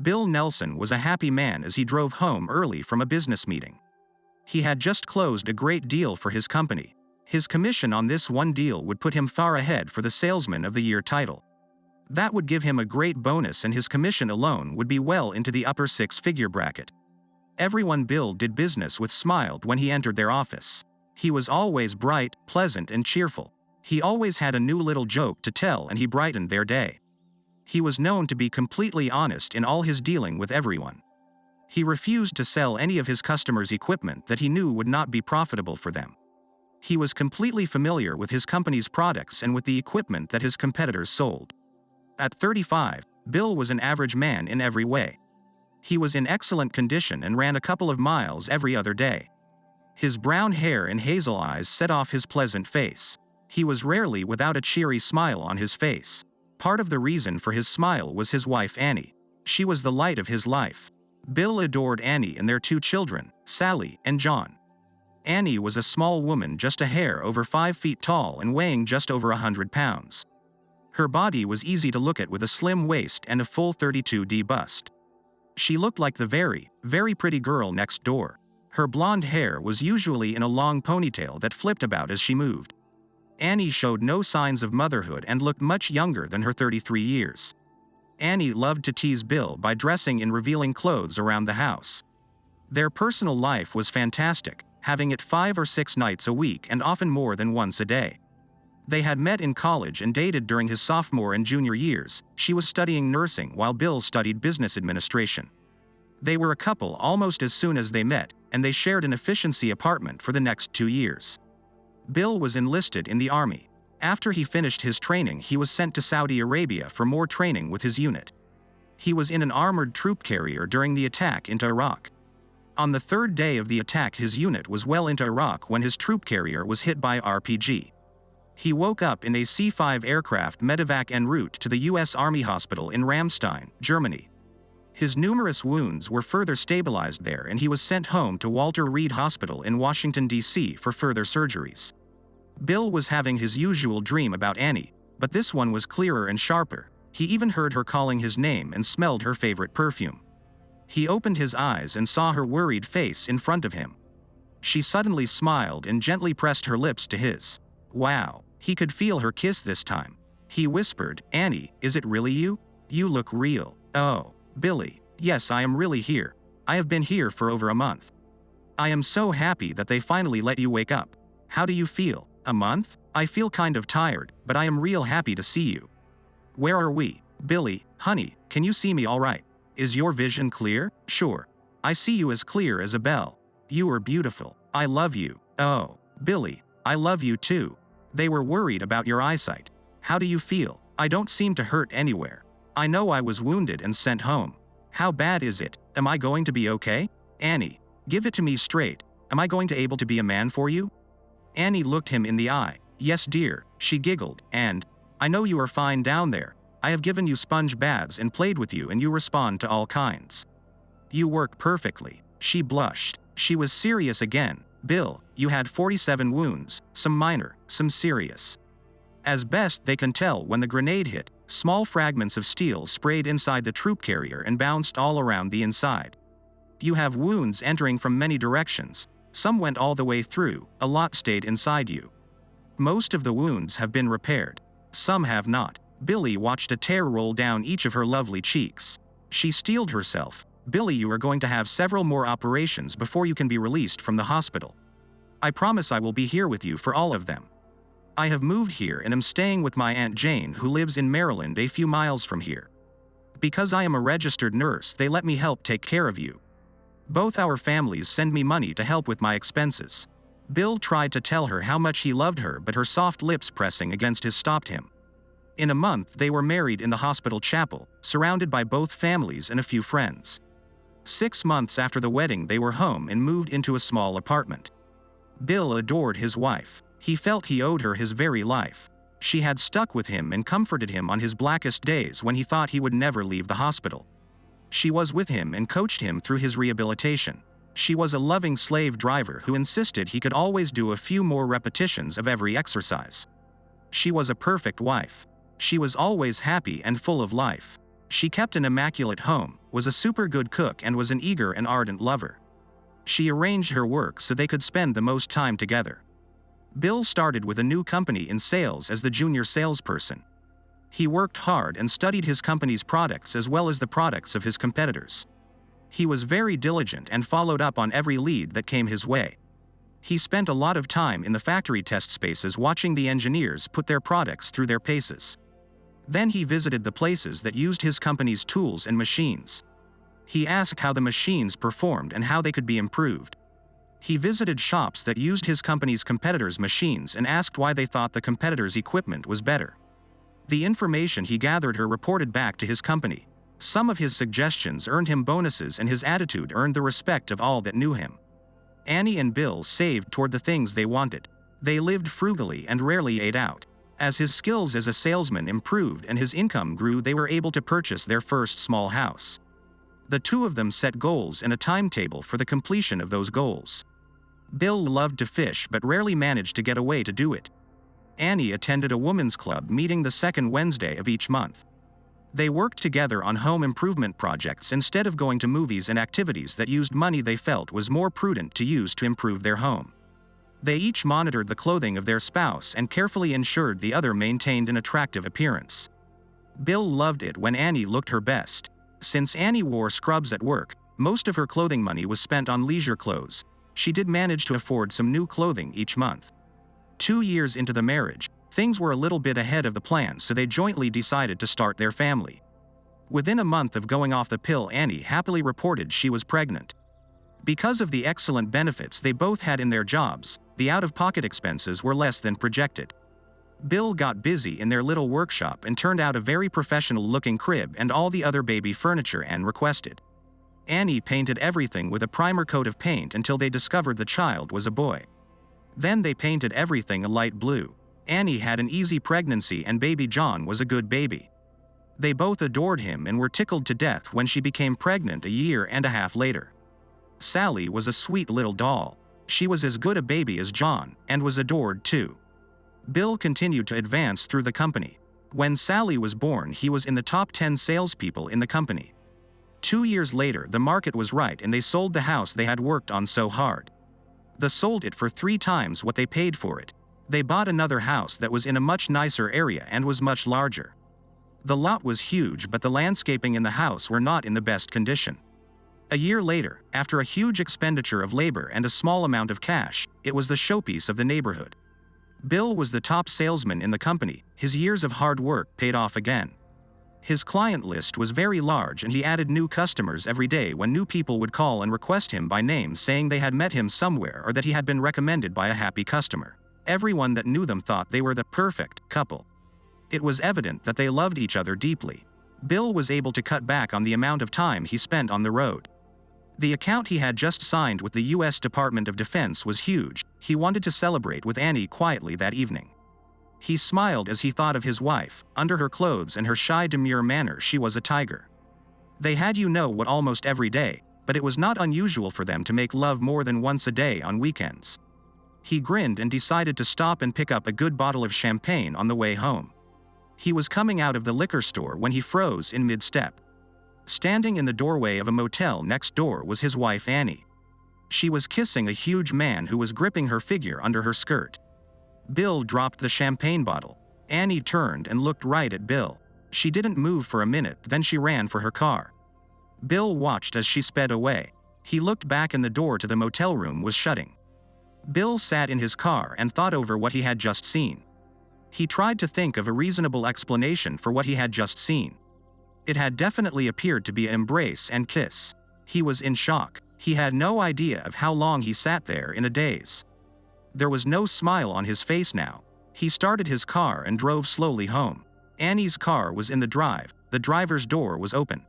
Bill Nelson was a happy man as he drove home early from a business meeting. He had just closed a great deal for his company. His commission on this one deal would put him far ahead for the Salesman of the Year title. That would give him a great bonus, and his commission alone would be well into the upper six-figure bracket. Everyone Bill did business with smiled when he entered their office. He was always bright, pleasant, and cheerful. He always had a new little joke to tell, and he brightened their day. He was known to be completely honest in all his dealing with everyone. He refused to sell any of his customers' equipment that he knew would not be profitable for them. He was completely familiar with his company's products and with the equipment that his competitors sold. At 35, Bill was an average man in every way. He was in excellent condition and ran a couple of miles every other day. His brown hair and hazel eyes set off his pleasant face. He was rarely without a cheery smile on his face. Part of the reason for his smile was his wife Annie. She was the light of his life. Bill adored Annie and their two children, Sally and John. Annie was a small woman just a hair over 5 feet tall and weighing just over 100 pounds. Her body was easy to look at with a slim waist and a full 32D bust. She looked like the very, very pretty girl next door. Her blonde hair was usually in a long ponytail that flipped about as she moved. Annie showed no signs of motherhood and looked much younger than her 33 years. Annie loved to tease Bill by dressing in revealing clothes around the house. Their personal life was fantastic, having it 5 or 6 nights a week and often more than once a day. They had met in college and dated during his sophomore and junior years. She was studying nursing while Bill studied business administration. They were a couple almost as soon as they met, and they shared an efficiency apartment for the next 2 years. Bill was enlisted in the Army. After he finished his training, he was sent to Saudi Arabia for more training with his unit. He was in an armored troop carrier during the attack into Iraq. On the 3rd day of the attack, his unit was well into Iraq when his troop carrier was hit by RPG. He woke up in a C-5 aircraft medevac en route to the U.S. Army Hospital in Ramstein, Germany. His numerous wounds were further stabilized there, and he was sent home to Walter Reed Hospital in Washington, D.C. for further surgeries. Bill was having his usual dream about Annie, but this one was clearer and sharper. He even heard her calling his name and smelled her favorite perfume. He opened his eyes and saw her worried face in front of him. She suddenly smiled and gently pressed her lips to his. Wow, he could feel her kiss this time. He whispered, "Annie, is it really you? You look real." "Oh, Billy, yes, I am really here. I have been here for over a month. I am so happy that they finally let you wake up. How do you feel? A month? I feel kind of tired, but I am real happy to see you." "Where are we?" "Billy, honey, can you see me all right? Is your vision clear?" "Sure. I see you as clear as a bell. You are beautiful. I love you." "Oh, Billy, I love you too." "They were worried about your eyesight. How do you feel?" "I don't seem to hurt anywhere. I know I was wounded and sent home." "How bad is it? Am I going to be okay?" "Annie, give it to me straight. Am I going to able to be a man for you?" Annie looked him in the eye. "Yes, dear," she giggled, "and I know you are fine down there. I have given you sponge baths and played with you, and you respond to all kinds. You work perfectly." She blushed. She was serious again. "Bill, you had 47 wounds, some minor, some serious. As best they can tell, when the grenade hit, small fragments of steel sprayed inside the troop carrier and bounced all around the inside. You have wounds entering from many directions. Some went all the way through, a lot stayed inside you. Most of the wounds have been repaired. Some have not." Billy watched a tear roll down each of her lovely cheeks. She steeled herself. "Billy, you are going to have several more operations before you can be released from the hospital. I promise I will be here with you for all of them. I have moved here and am staying with my Aunt Jane, who lives in Maryland a few miles from here. Because I am a registered nurse, they let me help take care of you. Both our families send me money to help with my expenses." Bill tried to tell her how much he loved her, but her soft lips pressing against his stopped him. In a month they were married in the hospital chapel, surrounded by both families and a few friends. 6 months after the wedding they were home and moved into a small apartment. Bill adored his wife. He felt he owed her his very life. She had stuck with him and comforted him on his blackest days when he thought he would never leave the hospital. She was with him and coached him through his rehabilitation. She was a loving slave driver who insisted he could always do a few more repetitions of every exercise. She was a perfect wife. She was always happy and full of life. She kept an immaculate home, was a super good cook, and was an eager and ardent lover. She arranged her work so they could spend the most time together. Bill started with a new company in sales as the junior salesperson. He worked hard and studied his company's products as well as the products of his competitors. He was very diligent and followed up on every lead that came his way. He spent a lot of time in the factory test spaces watching the engineers put their products through their paces. Then he visited the places that used his company's tools and machines. He asked how the machines performed and how they could be improved. He visited shops that used his company's competitors' machines and asked why they thought the competitors' equipment was better. The information he gathered he reported back to his company. Some of his suggestions earned him bonuses and his attitude earned the respect of all that knew him. Annie and Bill saved toward the things they wanted. They lived frugally and rarely ate out. As his skills as a salesman improved and his income grew, they were able to purchase their first small house. The two of them set goals and a timetable for the completion of those goals. Bill loved to fish but rarely managed to get away to do it. Annie attended a women's club meeting the second Wednesday of each month. They worked together on home improvement projects instead of going to movies and activities that used money they felt was more prudent to use to improve their home. They each monitored the clothing of their spouse and carefully ensured the other maintained an attractive appearance. Bill loved it when Annie looked her best. Since Annie wore scrubs at work, most of her clothing money was spent on leisure clothes. She did manage to afford some new clothing each month. 2 years into the marriage, things were a little bit ahead of the plan, so they jointly decided to start their family. Within a month of going off the pill, Annie happily reported she was pregnant. Because of the excellent benefits they both had in their jobs, the out-of-pocket expenses were less than projected. Bill got busy in their little workshop and turned out a very professional-looking crib and all the other baby furniture Anne requested. Annie painted everything with a primer coat of paint until they discovered the child was a boy. Then they painted everything a light blue. Annie had an easy pregnancy and baby John was a good baby. They both adored him and were tickled to death when she became pregnant a year and a half later. Sally was a sweet little doll. She was as good a baby as John, and was adored too. Bill continued to advance through the company. When Sally was born, he was in the top 10 salespeople in the company. 2 years later, the market was right and they sold the house they had worked on so hard. They sold it for 3 times what they paid for it. They bought another house that was in a much nicer area and was much larger. The lot was huge, but the landscaping in the house were not in the best condition. A year later, after a huge expenditure of labor and a small amount of cash, it was the showpiece of the neighborhood. Bill was the top salesman in the company. His years of hard work paid off again. His client list was very large and he added new customers every day when new people would call and request him by name, saying they had met him somewhere or that he had been recommended by a happy customer. Everyone that knew them thought they were the perfect couple. It was evident that they loved each other deeply. Bill was able to cut back on the amount of time he spent on the road. The account he had just signed with the U.S. Department of Defense was huge. He wanted to celebrate with Annie quietly that evening. He smiled as he thought of his wife. Under her clothes and her shy, demure manner, she was a tiger. They had what almost every day, but it was not unusual for them to make love more than once a day on weekends. He grinned and decided to stop and pick up a good bottle of champagne on the way home. He was coming out of the liquor store when he froze in mid-step. Standing in the doorway of a motel next door was his wife Annie. She was kissing a huge man who was gripping her figure under her skirt. Bill dropped the champagne bottle. Annie turned and looked right at Bill. She didn't move for a minute, then she ran for her car. Bill watched as she sped away. He looked back and the door to the motel room was shutting. Bill sat in his car and thought over what he had just seen. He tried to think of a reasonable explanation for what he had just seen. It had definitely appeared to be an embrace and kiss. He was in shock. He had no idea of how long he sat there in a daze. There was no smile on his face now. He started his car and drove slowly home. Annie's car was in the drive. The driver's door was open.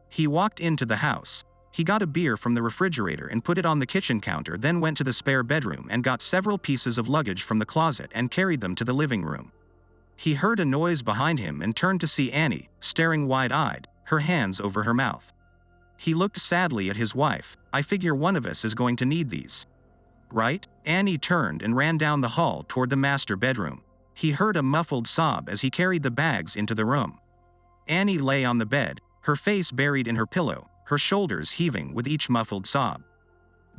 He walked into the house. He got a beer from the refrigerator and put it on the kitchen counter, then went to the spare bedroom and got several pieces of luggage from the closet and carried them to the living room. He heard a noise behind him and turned to see Annie, staring wide-eyed, her hands over her mouth. He looked sadly at his wife. "I figure one of us is going to need these. Right?" Annie turned and ran down the hall toward the master bedroom. He heard a muffled sob as he carried the bags into the room. Annie lay on the bed, her face buried in her pillow, her shoulders heaving with each muffled sob.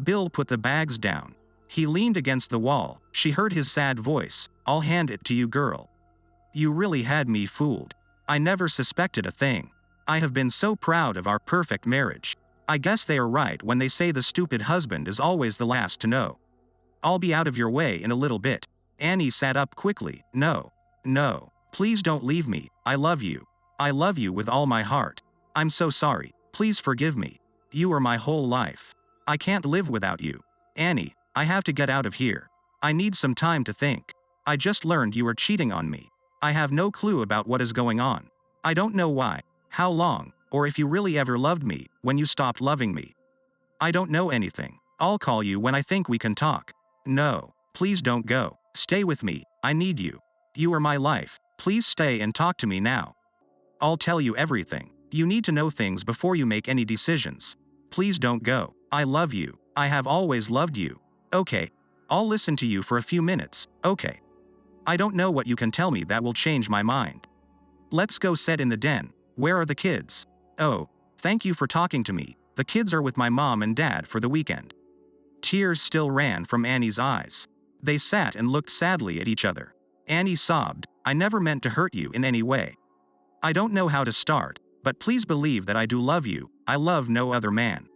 Bill put the bags down. He leaned against the wall. She heard his sad voice. "I'll hand it to you, girl. You really had me fooled. I never suspected a thing. I have been so proud of our perfect marriage. I guess they are right when they say the stupid husband is always the last to know. I'll be out of your way in a little bit." Annie sat up quickly. "No. No. Please don't leave me. I love you. I love you with all my heart. I'm so sorry. Please forgive me. You are my whole life. I can't live without you. Annie, I have to get out of here. I need some time to think. I just learned you are cheating on me. I have no clue about what is going on. I don't know why, how long, or if you really ever loved me, when you stopped loving me. I don't know anything. I'll call you when I think we can talk. No, please don't go. Stay with me. I need you. You are my life. Please stay and talk to me now. I'll tell you everything. You need to know things before you make any decisions. Please don't go. I love you. I have always loved you. Okay. I'll listen to you for a few minutes, okay? I don't know what you can tell me that will change my mind. Let's go sit in the den. Where are the kids? Oh, thank you for talking to me. The kids are with my mom and dad for the weekend." Tears still ran from Annie's eyes. They sat and looked sadly at each other. Annie sobbed, "I never meant to hurt you in any way. I don't know how to start, but please believe that I do love you. I love no other man.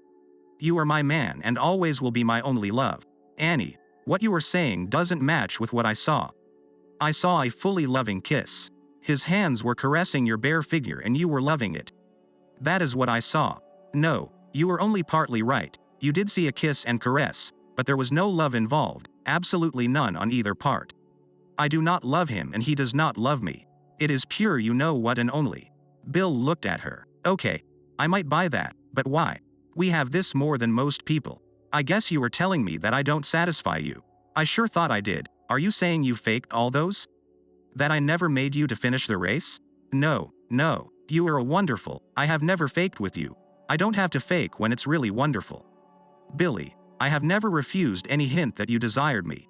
You are my man and always will be my only love." "Annie, what you are saying doesn't match with what I saw. I saw a fully loving kiss. His hands were caressing your bare figure and you were loving it. That is what I saw." "No, you were only partly right. You did see a kiss and caress, but there was no love involved, absolutely none on either part. I do not love him and he does not love me. It is pure, you know what, and only." Bill looked at her. "Okay, I might buy that, but why? We have this more than most people. I guess you were telling me that I don't satisfy you. I sure thought I did. Are you saying you faked all those? That I never made you to finish the race? No, no, you are wonderful. I have never faked with you. I don't have to fake when it's really wonderful. Billy, I have never refused any hint that you desired me.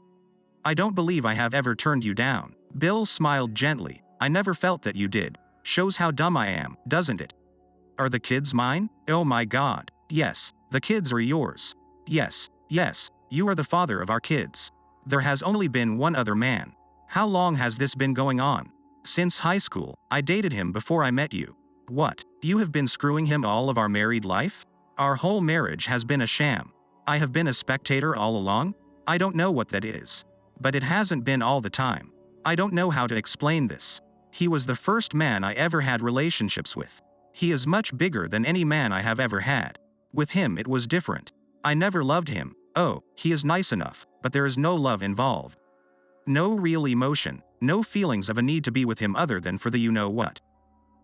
I don't believe I have ever turned you down." Bill smiled gently. "I never felt that you did. Shows how dumb I am, doesn't it? Are the kids mine? Oh my God. Yes, the kids are yours. Yes, yes, you are the father of our kids. There has only been one other man. How long has this been going on?" "Since high school. I dated him before I met you." "What? You have been screwing him all of our married life?" "Our whole marriage has been a sham. I have been a spectator all along?" "I don't know what that is. But it hasn't been all the time. I don't know how to explain this. He was the first man I ever had relationships with. He is much bigger than any man I have ever had. With him it was different. I never loved him. Oh, he is nice enough, but there is no love involved. No real emotion, no feelings of a need to be with him other than for the you-know-what.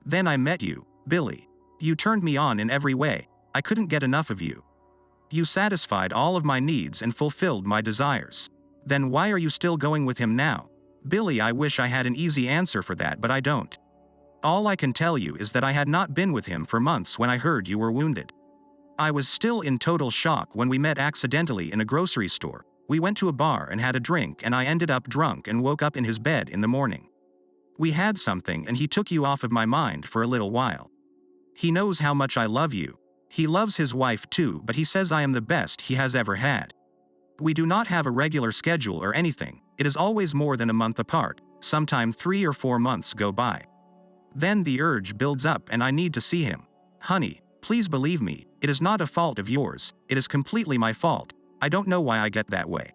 Then I met you, Billy. You turned me on in every way. I couldn't get enough of you. You satisfied all of my needs and fulfilled my desires. Then why are you still going with him now?" "Billy, I wish I had an easy answer for that, but I don't. All I can tell you is that I had not been with him for months when I heard you were wounded. I was still in total shock when we met accidentally in a grocery store. We went to a bar and had a drink and I ended up drunk and woke up in his bed in the morning. We had something and he took you off of my mind for a little while. He knows how much I love you. He loves his wife too, but he says I am the best he has ever had. We do not have a regular schedule or anything. It is always more than a month apart. Sometime 3 or 4 months go by. Then the urge builds up and I need to see him. Honey, please believe me, it is not a fault of yours. It is completely my fault. I don't know why I get that way.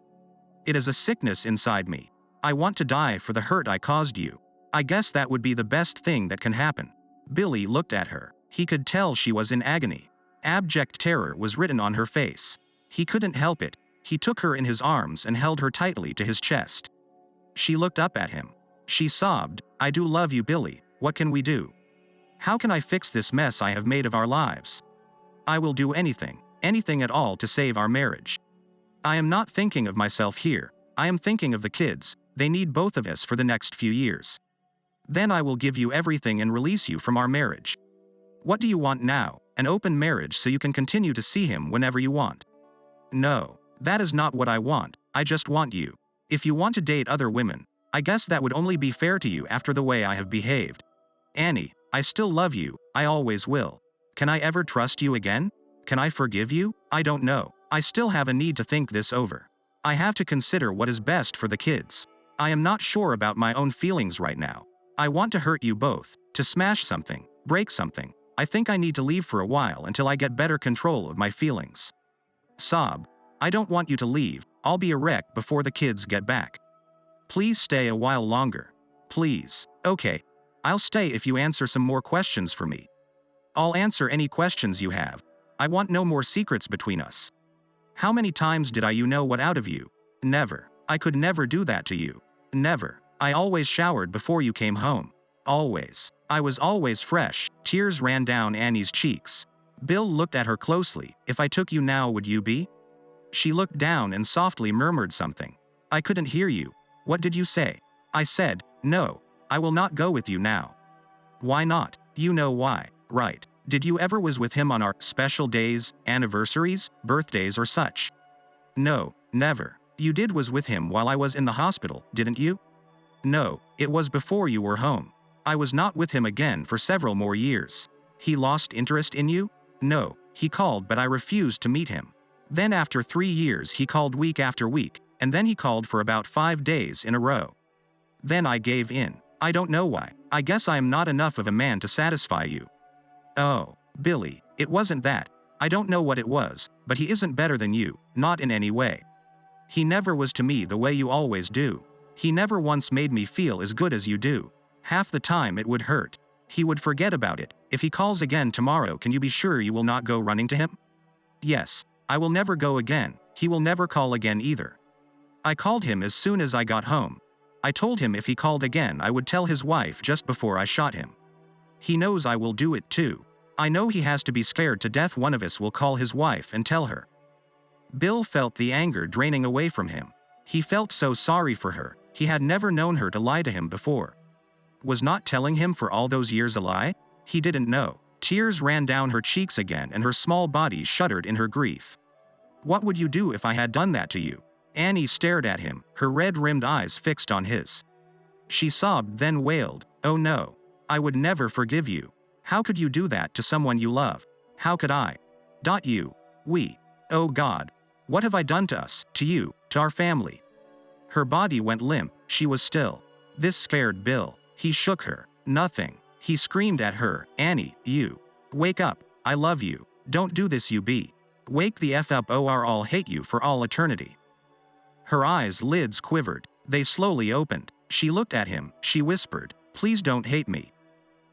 It is a sickness inside me. I want to die for the hurt I caused you. I guess that would be the best thing that can happen." Billy looked at her. He could tell she was in agony. Abject terror was written on her face. He couldn't help it. He took her in his arms and held her tightly to his chest. She looked up at him. She sobbed, "I do love you, Billy. What can we do? How can I fix this mess I have made of our lives? I will do anything, anything at all to save our marriage. I am not thinking of myself here. I am thinking of the kids. They need both of us for the next few years. Then I will give you everything and release you from our marriage. What do you want now? An open marriage so you can continue to see him whenever you want?" "No, that is not what I want. I just want you. If you want to date other women, I guess that would only be fair to you after the way I have behaved. Annie, I still love you, I always will. Can I ever trust you again? Can I forgive you? I don't know. I still have a need to think this over. I have to consider what is best for the kids. I am not sure about my own feelings right now. I want to hurt you both, to smash something, break something. I think I need to leave for a while until I get better control of my feelings. Sob. I don't want you to leave, I'll be a wreck before the kids get back. Please stay a while longer. Please. Okay. I'll stay if you answer some more questions for me. I'll answer any questions you have. I want no more secrets between us. How many times did you know what out of you? Never. I could never do that to you. Never. I always showered before you came home. Always. I was always fresh. Tears ran down Annie's cheeks. Bill looked at her closely. If I took you now, would you be? She looked down and softly murmured something. I couldn't hear you. What did you say? I said, no, I will not go with you now. Why not? You know why, right? Did you ever was with him on our special days, anniversaries, birthdays or such? No, never. You did was with him while I was in the hospital, didn't you? No, it was before you were home. I was not with him again for several more years. He lost interest in you? No, he called but I refused to meet him. Then after 3 years he called week after week, and then he called for about 5 days in a row. Then I gave in. I don't know why. I guess I am not enough of a man to satisfy you. Oh, Billy, it wasn't that. I don't know what it was, but he isn't better than you, not in any way. He never was to me the way you always do. He never once made me feel as good as you do. Half the time it would hurt. He would forget about it. If he calls again tomorrow, can you be sure you will not go running to him? Yes, I will never go again. He will never call again either. I called him as soon as I got home. I told him if he called again I would tell his wife just before I shot him. He knows I will do it too. I know he has to be scared to death one of us will call his wife and tell her. Bill felt the anger draining away from him. He felt so sorry for her. He had never known her to lie to him before. Was not telling him for all those years a lie? He didn't know. Tears ran down her cheeks again and her small body shuddered in her grief. What would you do if I had done that to you? Annie stared at him, her red-rimmed eyes fixed on his. She sobbed then wailed, oh no. I would never forgive you. How could you do that to someone you love? How could I? We. Oh God. What have I done to us, to you, to our family? Her body went limp, she was still. This scared Bill. He shook her. Nothing. He screamed at her, Annie, you. Wake up. I love you. Don't do this, you be. Wake the F up or I'll hate you for all eternity. Her eyes lids quivered. They slowly opened. She looked at him. She whispered, please don't hate me.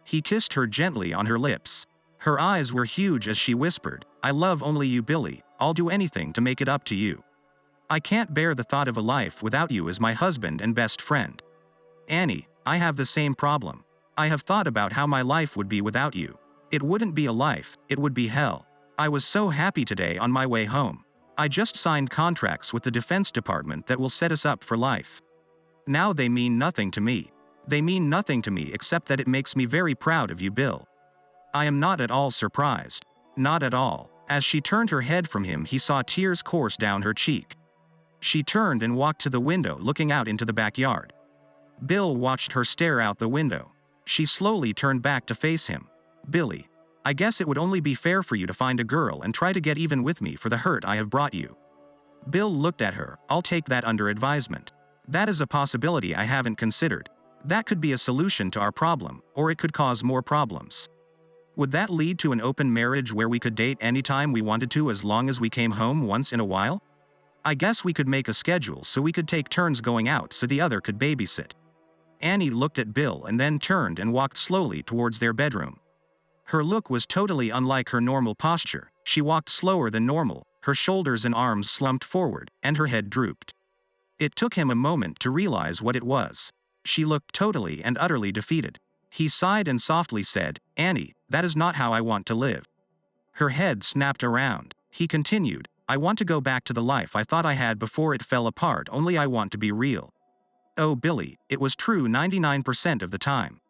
He kissed her gently on her lips. Her eyes were huge as she whispered, I love only you, Billy. I'll do anything to make it up to you. I can't bear the thought of a life without you as my husband and best friend. Annie, I have the same problem. I have thought about how my life would be without you. It wouldn't be a life, it would be hell. I was so happy today on my way home. I just signed contracts with the Defense Department that will set us up for life. Now they mean nothing to me. They mean nothing to me except that it makes me very proud of you, Bill. I am not at all surprised. Not at all. As she turned her head from him, he saw tears course down her cheek. She turned and walked to the window looking out into the backyard. Bill watched her stare out the window. She slowly turned back to face him. Billy, I guess it would only be fair for you to find a girl and try to get even with me for the hurt I have brought you. Bill looked at her. I'll take that under advisement. That is a possibility I haven't considered. That could be a solution to our problem, or it could cause more problems. Would that lead to an open marriage where we could date anytime we wanted to as long as we came home once in a while? I guess we could make a schedule so we could take turns going out so the other could babysit. Annie looked at Bill and then turned and walked slowly towards their bedroom. Her look was totally unlike her normal posture. She walked slower than normal, her shoulders and arms slumped forward, and her head drooped. It took him a moment to realize what it was. She looked totally and utterly defeated. He sighed and softly said, Annie, that is not how I want to live. Her head snapped around. He continued, I want to go back to the life I thought I had before it fell apart, only I want to be real. Oh, Billy, it was true 99% of the time.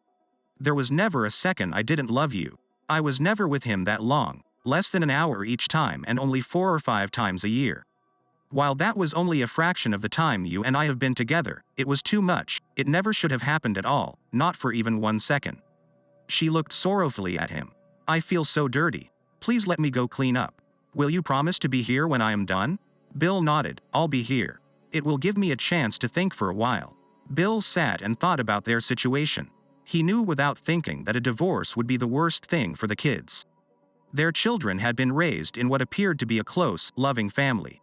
There was never a second I didn't love you. I was never with him that long, less than an hour each time and only 4 or 5 times a year. While that was only a fraction of the time you and I have been together, it was too much. It never should have happened at all, not for even 1 second. She looked sorrowfully at him. I feel so dirty. Please let me go clean up. Will you promise to be here when I am done? Bill nodded. I'll be here. It will give me a chance to think for a while. Bill sat and thought about their situation. He knew without thinking that a divorce would be the worst thing for the kids. Their children had been raised in what appeared to be a close, loving family.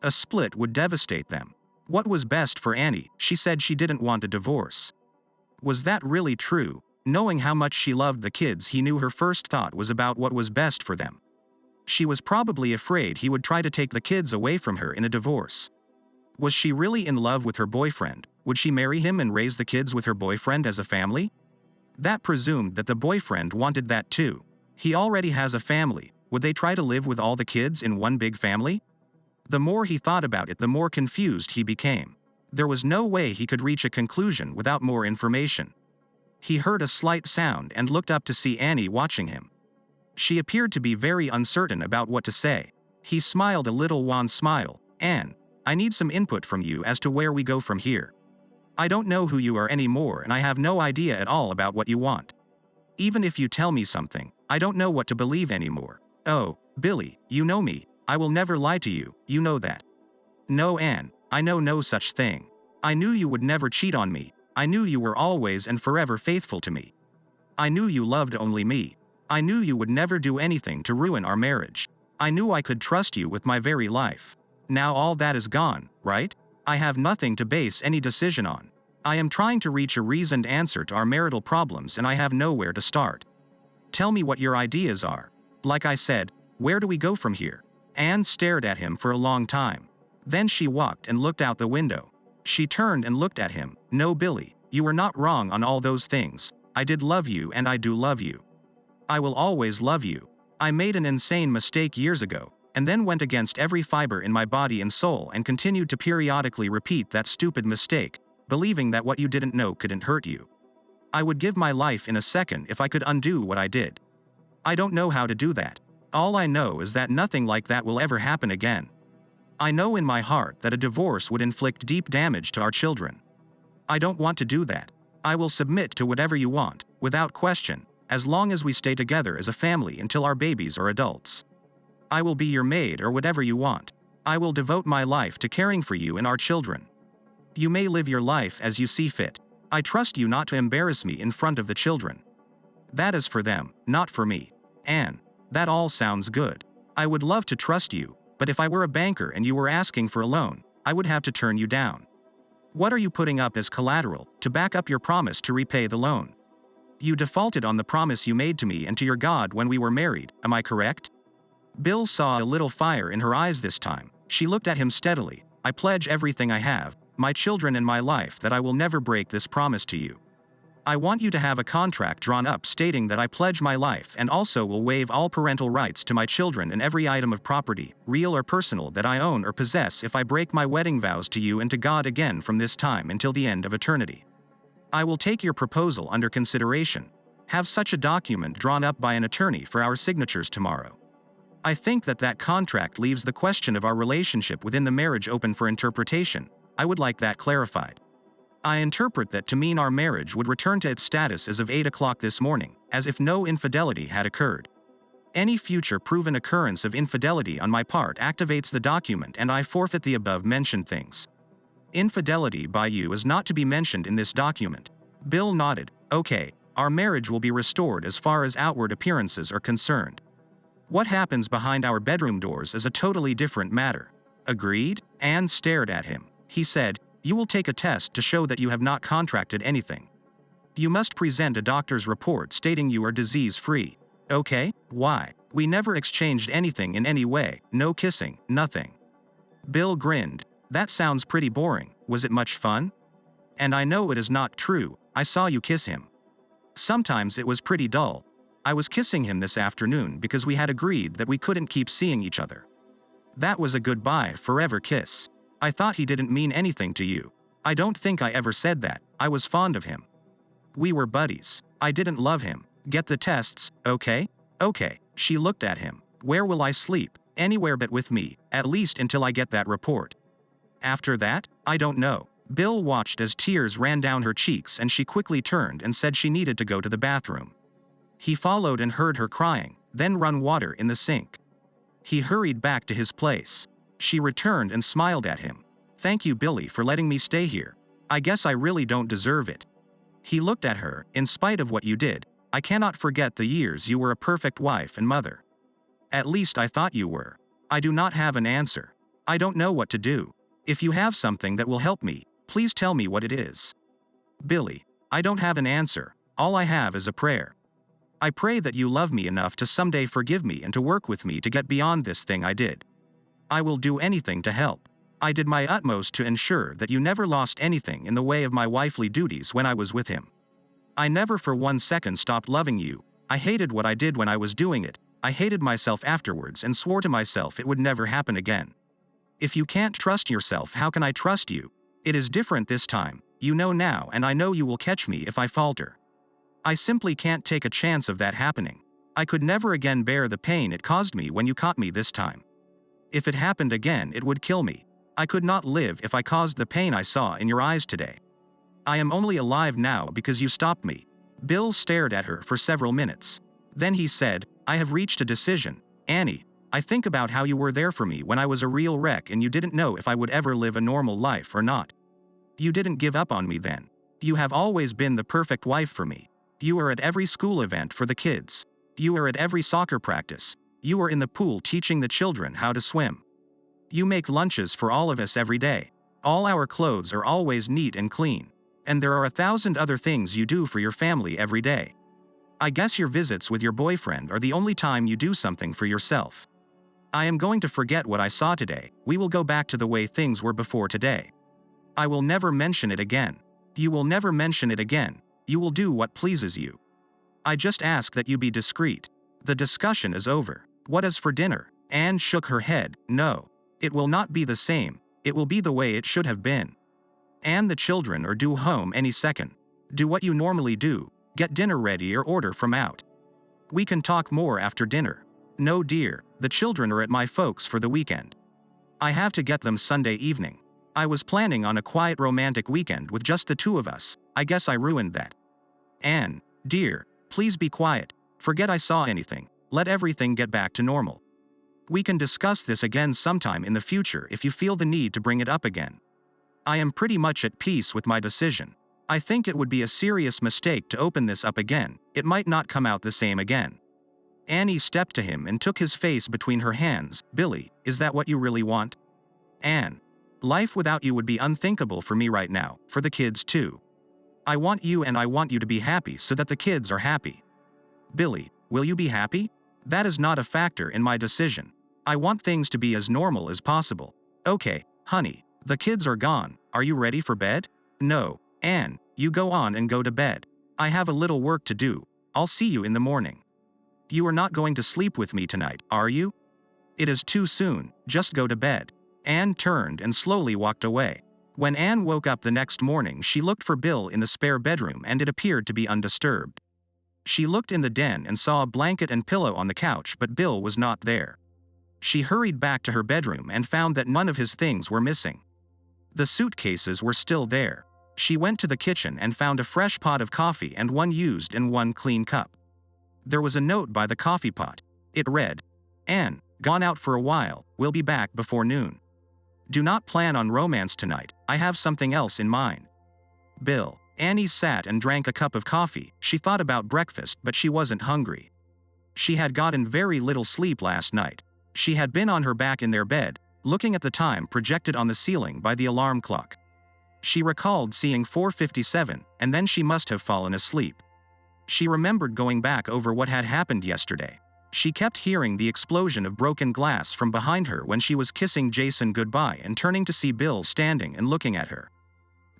A split would devastate them. What was best for Annie? She said she didn't want a divorce. Was that really true? Knowing how much she loved the kids, he knew her first thought was about what was best for them. She was probably afraid he would try to take the kids away from her in a divorce. Was she really in love with her boyfriend? Would she marry him and raise the kids with her boyfriend as a family? That presumed that the boyfriend wanted that too. He already has a family. Would they try to live with all the kids in one big family? The more he thought about it, the more confused he became. There was no way he could reach a conclusion without more information. He heard a slight sound and looked up to see Annie watching him. She appeared to be very uncertain about what to say. He smiled a little wan smile. Anne, I need some input from you as to where we go from here. I don't know who you are anymore, and I have no idea at all about what you want. Even if you tell me something, I don't know what to believe anymore. Oh, Billy, you know me. I will never lie to you, you know that. No, Anne, I know no such thing. I knew you would never cheat on me. I knew you were always and forever faithful to me. I knew you loved only me. I knew you would never do anything to ruin our marriage. I knew I could trust you with my very life. Now all that is gone, right? I have nothing to base any decision on. I am trying to reach a reasoned answer to our marital problems, and I have nowhere to start. Tell me what your ideas are. Like I said, where do we go from here? Anne stared at him for a long time. Then she walked and looked out the window. She turned and looked at him. No, Billy, you were not wrong on all those things. I did love you, and I do love you. I will always love you. I made an insane mistake years ago, and then went against every fiber in my body and soul and continued to periodically repeat that stupid mistake, believing that what you didn't know couldn't hurt you. I would give my life in a second if I could undo what I did. I don't know how to do that. All I know is that nothing like that will ever happen again. I know in my heart that a divorce would inflict deep damage to our children. I don't want to do that. I will submit to whatever you want, without question, as long as we stay together as a family until our babies are adults. I will be your maid or whatever you want. I will devote my life to caring for you and our children. You may live your life as you see fit. I trust you not to embarrass me in front of the children. That is for them, not for me. Anne, that all sounds good. I would love to trust you, but if I were a banker and you were asking for a loan, I would have to turn you down. What are you putting up as collateral to back up your promise to repay the loan? You defaulted on the promise you made to me and to your God when we were married, am I correct? Bill saw a little fire in her eyes this time. She looked at him steadily. I pledge everything I have, my children and my life, that I will never break this promise to you. I want you to have a contract drawn up stating that I pledge my life and also will waive all parental rights to my children and every item of property, real or personal, that I own or possess if I break my wedding vows to you and to God again from this time until the end of eternity. I will take your proposal under consideration. Have such a document drawn up by an attorney for our signatures tomorrow. I think that contract leaves the question of our relationship within the marriage open for interpretation. I would like that clarified. I interpret that to mean our marriage would return to its status as of 8 o'clock this morning, as if no infidelity had occurred. Any future proven occurrence of infidelity on my part activates the document and I forfeit the above-mentioned things. Infidelity by you is not to be mentioned in this document. Bill nodded. Okay, our marriage will be restored as far as outward appearances are concerned. What happens behind our bedroom doors is a totally different matter. Agreed? Anne stared at him. He said, you will take a test to show that you have not contracted anything. You must present a doctor's report stating you are disease-free. Okay? Why? We never exchanged anything in any way, no kissing, nothing. Bill grinned. That sounds pretty boring. Was it much fun? And I know it is not true. I saw you kiss him. Sometimes it was pretty dull. I was kissing him this afternoon because we had agreed that we couldn't keep seeing each other. That was a goodbye forever kiss. I thought he didn't mean anything to you. I don't think I ever said that. I was fond of him. We were buddies. I didn't love him. Get the tests, okay? Okay. She looked at him. Where will I sleep? Anywhere but with me, at least until I get that report. After that, I don't know. Bill watched as tears ran down her cheeks and she quickly turned and said she needed to go to the bathroom. He followed and heard her crying, then run water in the sink. He hurried back to his place. She returned and smiled at him. "Thank you, Billy, for letting me stay here. I guess I really don't deserve it." He looked at her. "In spite of what you did, I cannot forget the years you were a perfect wife and mother. At least I thought you were. I do not have an answer. I don't know what to do. If you have something that will help me, please tell me what it is." "Billy, I don't have an answer. All I have is a prayer. I pray that you love me enough to someday forgive me and to work with me to get beyond this thing I did. I will do anything to help. I did my utmost to ensure that you never lost anything in the way of my wifely duties when I was with him. I never for 1 second stopped loving you. I hated what I did when I was doing it. I hated myself afterwards and swore to myself it would never happen again. If you can't trust yourself, how can I trust you? It is different this time. You know now, and I know you will catch me if I falter. I simply can't take a chance of that happening. I could never again bear the pain it caused me when you caught me this time. If it happened again, it would kill me. I could not live if I caused the pain I saw in your eyes today. I am only alive now because you stopped me." Bill stared at her for several minutes. Then he said, "I have reached a decision, Annie. I think about how you were there for me when I was a real wreck and you didn't know if I would ever live a normal life or not. You didn't give up on me then. You have always been the perfect wife for me. You were at every school event for the kids. You were at every soccer practice. You were in the pool teaching the children how to swim. You make lunches for all of us every day. All our clothes are always neat and clean. And there are 1,000 other things you do for your family every day. I guess your visits with your boyfriend are the only time you do something for yourself. I am going to forget what I saw today. We will go back to the way things were before today. I will never mention it again. You will never mention it again. You will do what pleases you. I just ask that you be discreet. The discussion is over. What is for dinner?" Anne shook her head. "No. It will not be the same. It will be the way it should have been. And the children are due home any second. Do what you normally do. Get dinner ready or order from out. We can talk more after dinner." "No, dear. The children are at my folks for the weekend. I have to get them Sunday evening. I was planning on a quiet romantic weekend with just the two of us. I guess I ruined that." "Anne, dear, please be quiet. Forget I saw anything. Let everything get back to normal. We can discuss this again sometime in the future if you feel the need to bring it up again. I am pretty much at peace with my decision. I think it would be a serious mistake to open this up again. It might not come out the same again." Annie stepped to him and took his face between her hands. "Billy, is that what you really want?" "Anne, life without you would be unthinkable for me right now, for the kids too. I want you and I want you to be happy so that the kids are happy." "Billy, will you be happy? That is not a factor in my decision. I want things to be as normal as possible." "Okay, honey, the kids are gone. Are you ready for bed?" "No, Anne, you go on and go to bed. I have a little work to do. I'll see you in the morning." "You are not going to sleep with me tonight, are you?" "It is too soon. Just go to bed." Anne turned and slowly walked away. When Anne woke up the next morning, she looked for Bill in the spare bedroom and it appeared to be undisturbed. She looked in the den and saw a blanket and pillow on the couch, but Bill was not there. She hurried back to her bedroom and found that none of his things were missing. The suitcases were still there. She went to the kitchen and found a fresh pot of coffee and one used and one clean cup. There was a note by the coffee pot. It read, "Anne, gone out for a while, will be back before noon. Do not plan on romance tonight, I have something else in mind. Bill." Annie sat and drank a cup of coffee. She thought about breakfast, but she wasn't hungry. She had gotten very little sleep last night. She had been on her back in their bed, looking at the time projected on the ceiling by the alarm clock. She recalled seeing 4:57, and then she must have fallen asleep. She remembered going back over what had happened yesterday. She kept hearing the explosion of broken glass from behind her when she was kissing Jason goodbye and turning to see Bill standing and looking at her.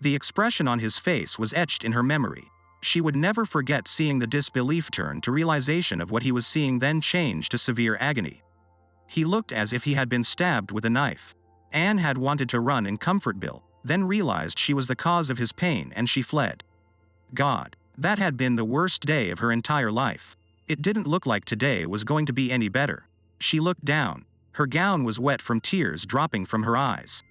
The expression on his face was etched in her memory. She would never forget seeing the disbelief turn to realization of what he was seeing, then change to severe agony. He looked as if he had been stabbed with a knife. Anne had wanted to run and comfort Bill, then realized she was the cause of his pain and she fled. God, that had been the worst day of her entire life. It didn't look like today was going to be any better. She looked down. Her gown was wet from tears dropping from her eyes.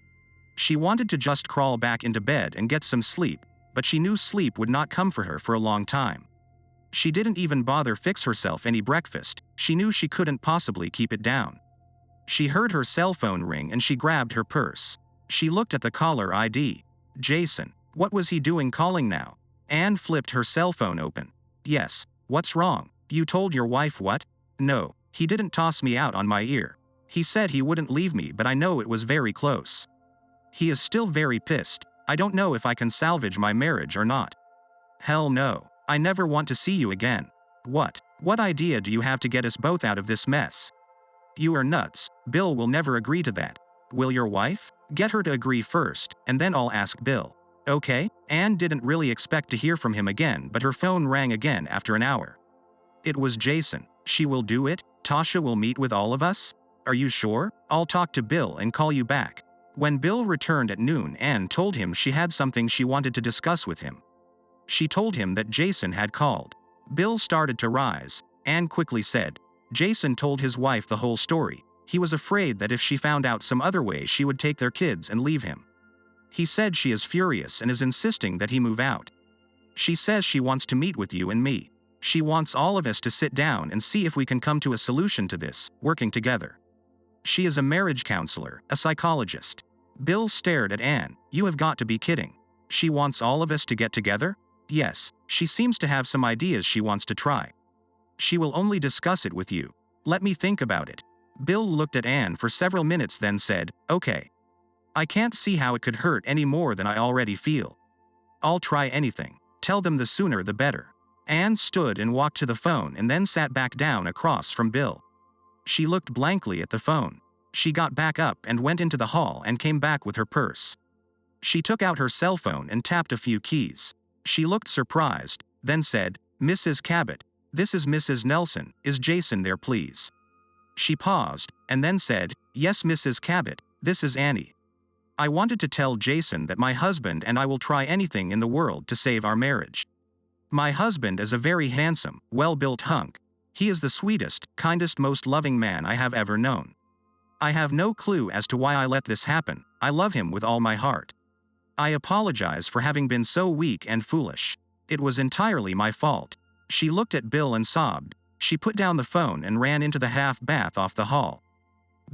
She wanted to just crawl back into bed and get some sleep, but she knew sleep would not come for her for a long time. She didn't even bother fix herself any breakfast. She knew she couldn't possibly keep it down. She heard her cell phone ring and she grabbed her purse. She looked at the caller ID. Jason. What was he doing calling now? Anne flipped her cell phone open. Yes. What's wrong? You told your wife what? No. He didn't toss me out on my ear. He said he wouldn't leave me, but I know it was very close. He is still very pissed. I don't know if I can salvage my marriage or not. Hell no. I never want to see you again. What? What idea do you have to get us both out of this mess? You are nuts. Bill will never agree to that. Will your wife? Get her to agree first, and then I'll ask Bill. Okay? Anne didn't really expect to hear from him again, but her phone rang again after an hour. It was Jason. She will do it? Tasha will meet with all of us? Are you sure? I'll talk to Bill and call you back. When Bill returned at noon, Anne told him she had something she wanted to discuss with him. She told him that Jason had called. Bill started to rise. Anne quickly said, Jason told his wife the whole story. He was afraid that if she found out some other way she would take their kids and leave him. He said she is furious and is insisting that he move out. She says she wants to meet with you and me. She wants all of us to sit down and see if we can come to a solution to this, working together. She is a marriage counselor, a psychologist. Bill stared at Anne. You have got to be kidding. She wants all of us to get together? Yes, she seems to have some ideas she wants to try. She will only discuss it with you. Let me think about it. Bill looked at Anne for several minutes, then said, Okay. I can't see how it could hurt any more than I already feel. I'll try anything. Tell them the sooner the better. Anne stood and walked to the phone and then sat back down across from Bill. She looked blankly at the phone. She got back up and went into the hall and came back with her purse. She took out her cell phone and tapped a few keys. She looked surprised, then said, Mrs. Cabot, this is Mrs. Nelson. Is Jason there, please? She paused, and then said, Yes, Mrs. Cabot, this is Annie. I wanted to tell Jason that my husband and I will try anything in the world to save our marriage. My husband is a very handsome, well-built hunk. He is the sweetest, kindest, most loving man I have ever known. I have no clue as to why I let this happen. I love him with all my heart. I apologize for having been so weak and foolish. It was entirely my fault. She looked at Bill and sobbed. She put down the phone and ran into the half bath off the hall.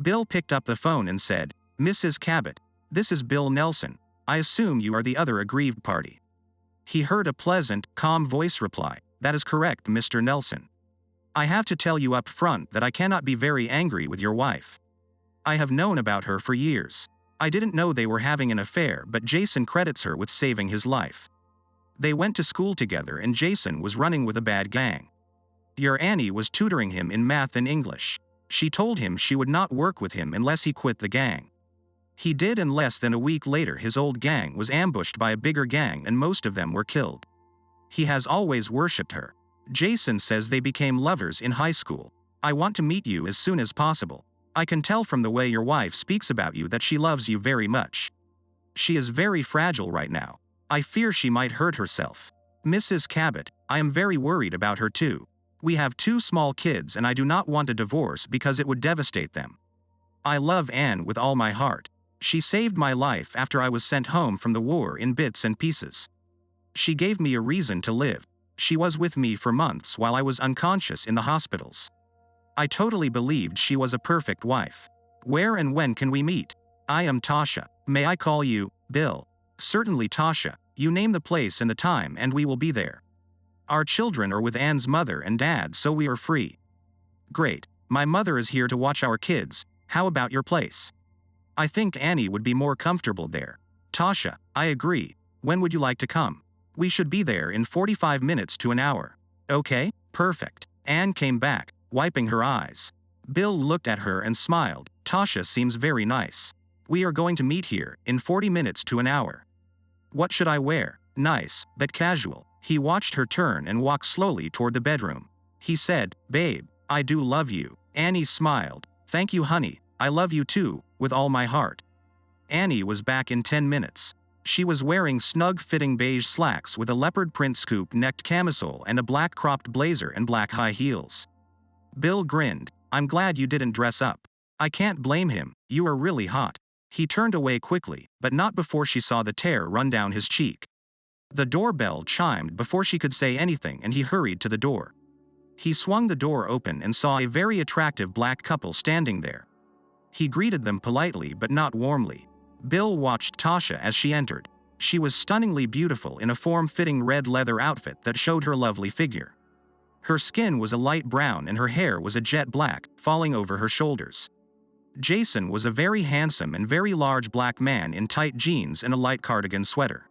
Bill picked up the phone and said, Mrs. Cabot, this is Bill Nelson. I assume you are the other aggrieved party. He heard a pleasant, calm voice reply, That is correct, Mr. Nelson. I have to tell you up front that I cannot be very angry with your wife. I have known about her for years. I didn't know they were having an affair, but Jason credits her with saving his life. They went to school together and Jason was running with a bad gang. Your Annie was tutoring him in math and English. She told him she would not work with him unless he quit the gang. He did, and less than a week later his old gang was ambushed by a bigger gang and most of them were killed. He has always worshipped her. Jason says they became lovers in high school. I want to meet you as soon as possible. I can tell from the way your wife speaks about you that she loves you very much. She is very fragile right now. I fear she might hurt herself. Mrs. Cabot, I am very worried about her too. We have 2 small kids and I do not want a divorce because it would devastate them. I love Anne with all my heart. She saved my life after I was sent home from the war in bits and pieces. She gave me a reason to live. She was with me for months while I was unconscious in the hospitals. I totally believed she was a perfect wife. Where and when can we meet? I am Tasha. May I call you Bill? Certainly, Tasha. You name the place and the time and we will be there. Our children are with Anne's mother and dad, so we are free. Great. My mother is here to watch our kids. How about your place? I think Annie would be more comfortable there. Tasha, I agree. When would you like to come? We should be there in 45 minutes to an hour. Okay, perfect. Anne came back, wiping her eyes. Bill looked at her and smiled. Tasha seems very nice. We are going to meet here in 40 minutes to an hour. What should I wear? Nice, but casual. He watched her turn and walk slowly toward the bedroom. He said, Babe, I do love you. Annie smiled. Thank you, honey. I love you too, with all my heart. Annie was back in 10 minutes. She was wearing snug-fitting beige slacks with a leopard print scoop-necked camisole and a black cropped blazer and black high heels. Bill grinned. I'm glad you didn't dress up. I can't blame him. You are really hot. He turned away quickly, but not before she saw the tear run down his cheek. The doorbell chimed before she could say anything, and he hurried to the door. He swung the door open and saw a very attractive black couple standing there. He greeted them politely but not warmly. Bill watched Tasha as she entered. She was stunningly beautiful in a form-fitting red leather outfit that showed her lovely figure. Her skin was a light brown and her hair was a jet black, falling over her shoulders. Jason was a very handsome and very large black man in tight jeans and a light cardigan sweater.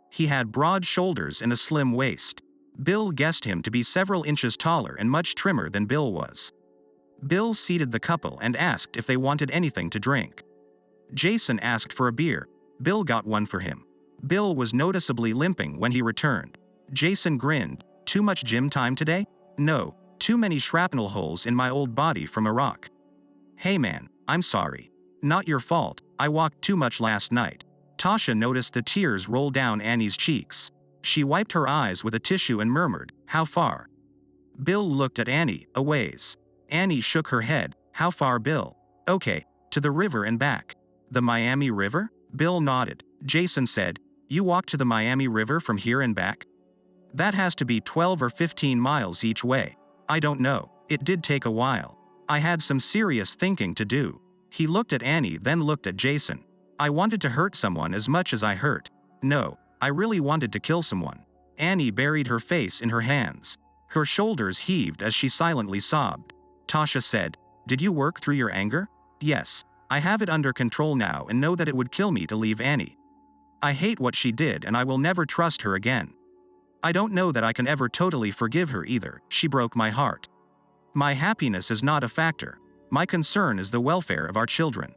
He had broad shoulders and a slim waist. Bill guessed him to be several inches taller and much trimmer than Bill was. Bill seated the couple and asked if they wanted anything to drink. Jason asked for a beer. Bill got one for him. Bill was noticeably limping when he returned. Jason grinned. "Too much gym time today?" "No, too many shrapnel holes in my old body from Iraq." "Hey man, I'm sorry. Not your fault, I walked too much last night." Tasha noticed the tears roll down Annie's cheeks. She wiped her eyes with a tissue and murmured, "How far?" Bill looked at Annie, "A ways." Annie shook her head. "How far, Bill?" "Okay, to the river and back." "The Miami River?" Bill nodded. Jason said, "You walk to the Miami River from here and back?" "That has to be 12 or 15 miles each way." "I don't know, it did take a while. I had some serious thinking to do." He looked at Annie then looked at Jason. "I wanted to hurt someone as much as I hurt. No, I really wanted to kill someone." Annie buried her face in her hands. Her shoulders heaved as she silently sobbed. Tasha said, "Did you work through your anger?" "Yes, I have it under control now and know that it would kill me to leave Annie. I hate what she did and I will never trust her again. I don't know that I can ever totally forgive her either. She broke my heart. My happiness is not a factor. My concern is the welfare of our children.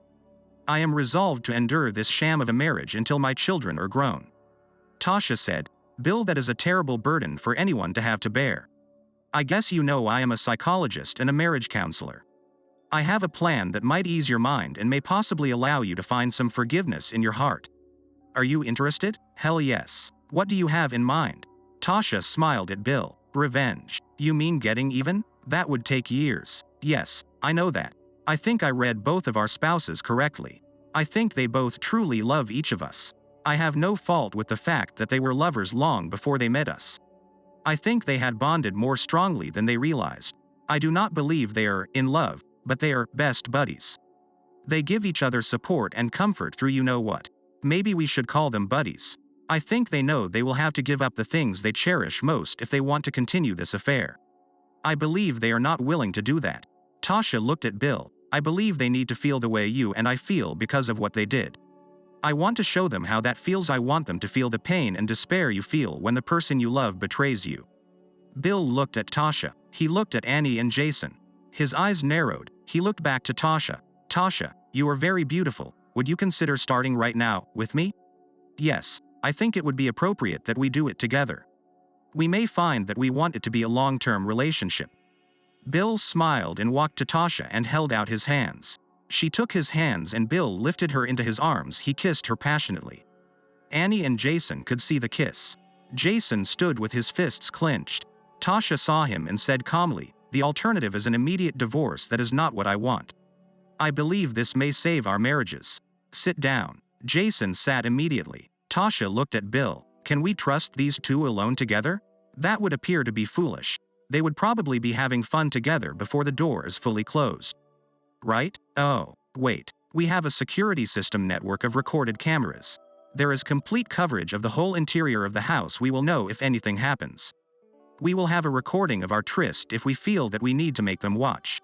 I am resolved to endure this sham of a marriage until my children are grown." Tasha said, "Bill, that is a terrible burden for anyone to have to bear. I guess you know I am a psychologist and a marriage counselor. I have a plan that might ease your mind and may possibly allow you to find some forgiveness in your heart. Are you interested?" "Hell yes. What do you have in mind?" Tasha smiled at Bill. "Revenge. You mean getting even? That would take years." "Yes, I know that. I think I read both of our spouses correctly. I think they both truly love each of us. I have no fault with the fact that they were lovers long before they met us. I think they had bonded more strongly than they realized. I do not believe they are in love, but they are best buddies. They give each other support and comfort through you know what. Maybe we should call them buddies. I think they know they will have to give up the things they cherish most if they want to continue this affair. I believe they are not willing to do that." Tasha looked at Bill. "I believe they need to feel the way you and I feel because of what they did. I want to show them how that feels. I want them to feel the pain and despair you feel when the person you love betrays you." Bill looked at Tasha. He looked at Annie and Jason. His eyes narrowed. He looked back to Tasha. "Tasha, you are very beautiful. Would you consider starting right now, with me?" "Yes, I think it would be appropriate that we do it together. We may find that we want it to be a long-term relationship." Bill smiled and walked to Tasha and held out his hands. She took his hands and Bill lifted her into his arms. He kissed her passionately. Annie and Jason could see the kiss. Jason stood with his fists clenched. Tasha saw him and said calmly, "The alternative is an immediate divorce. That is not what I want. I believe this may save our marriages. Sit down." Jason sat immediately. Tasha looked at Bill. "Can we trust these two alone together? That would appear to be foolish. They would probably be having fun together before the door is fully closed. Right? Oh, wait. We have a security system network of recorded cameras. There is complete coverage of the whole interior of the house. We will know if anything happens. We will have a recording of our tryst if we feel that we need to make them watch.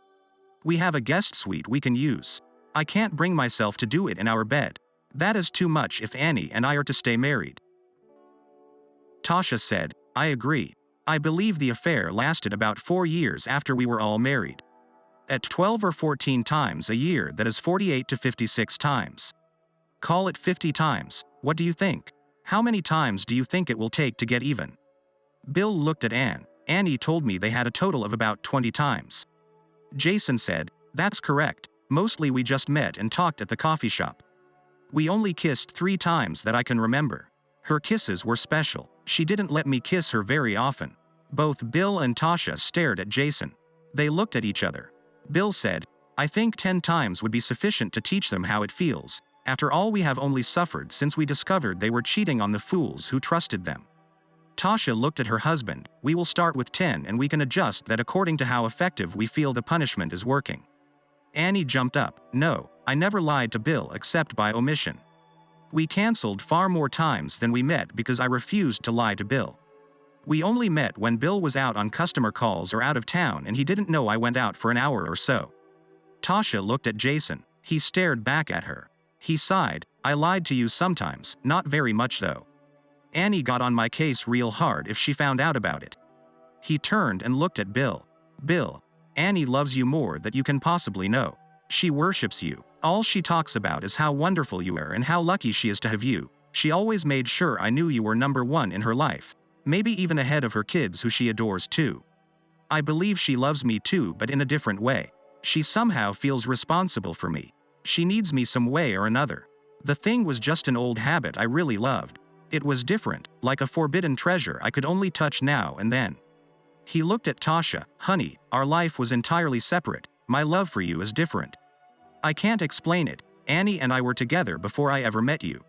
We have a guest suite we can use. I can't bring myself to do it in our bed. That is too much if Annie and I are to stay married." Tasha said, "I agree. I believe the affair lasted about 4 years after we were all married. At 12 or 14 times a year, that is 48 to 56 times. Call it 50 times. What do you think? How many times do you think it will take to get even?" Bill looked at Anne. "Annie told me they had a total of about 20 times. Jason said, "That's correct. Mostly we just met and talked at the coffee shop. We only kissed 3 times that I can remember. Her kisses were special. She didn't let me kiss her very often." Both Bill and Tasha stared at Jason. They looked at each other. Bill said, "I think 10 times would be sufficient to teach them how it feels. After all, we have only suffered since we discovered they were cheating on the fools who trusted them. Tasha looked at her husband. We will start with 10 and we can adjust that according to how effective we feel the punishment is working. Annie jumped up. No, I never lied to Bill except by omission. We canceled far more times than we met because I refused to lie to Bill. We only met when Bill was out on customer calls or out of town and he didn't know I went out for an hour or so. Tasha looked at Jason. He stared back at her. He sighed. I lied to you sometimes, not very much though. Annie got on my case real hard if she found out about it. He turned and looked at Bill. Bill, Annie loves you more than you can possibly know. She worships you. All she talks about is how wonderful you are and how lucky she is to have you. She always made sure I knew you were number one in her life. Maybe even ahead of her kids who she adores too. I believe she loves me too, but in a different way. She somehow feels responsible for me. She needs me some way or another. The thing was just an old habit I really loved. It was different, like a forbidden treasure I could only touch now and then. He looked at Tasha. Honey, our life was entirely separate. My love for you is different. I can't explain it. Annie and I were together before I ever met you.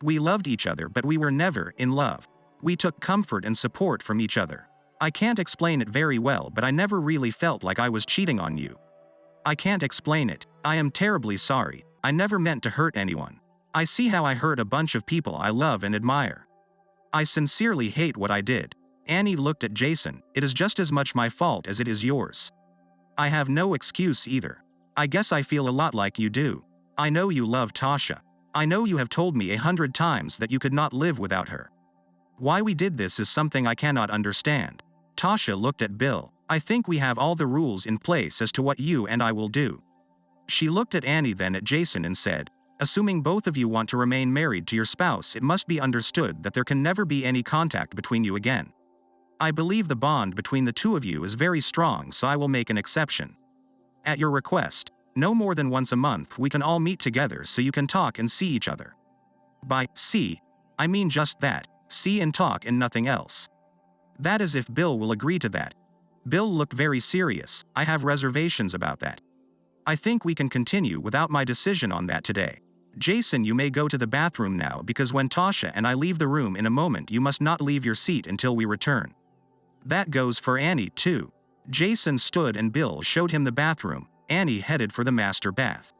We loved each other, but we were never in love. We took comfort and support from each other. I can't explain it very well, but I never really felt like I was cheating on you. I can't explain it. I am terribly sorry. I never meant to hurt anyone. I see how I hurt a bunch of people I love and admire. I sincerely hate what I did. Annie looked at Jason. It is just as much my fault as it is yours. I have no excuse either. I guess I feel a lot like you do. I know you love Tasha. I know you have told me 100 times that you could not live without her. Why we did this is something I cannot understand. Tasha looked at Bill. I think we have all the rules in place as to what you and I will do. She looked at Annie, then at Jason, and said, assuming both of you want to remain married to your spouse, it must be understood that there can never be any contact between you again. I believe the bond between the two of you is very strong, so I will make an exception. At your request, no more than once a month we can all meet together so you can talk and see each other. By see, I mean just that, see and talk and nothing else. That is if Bill will agree to that. Bill looked very serious. I have reservations about that. I think we can continue without my decision on that today. Jason, you may go to the bathroom now because when Tasha and I leave the room in a moment, you must not leave your seat until we return. That goes for Annie too. Jason stood and Bill showed him the bathroom. Annie headed for the master bath.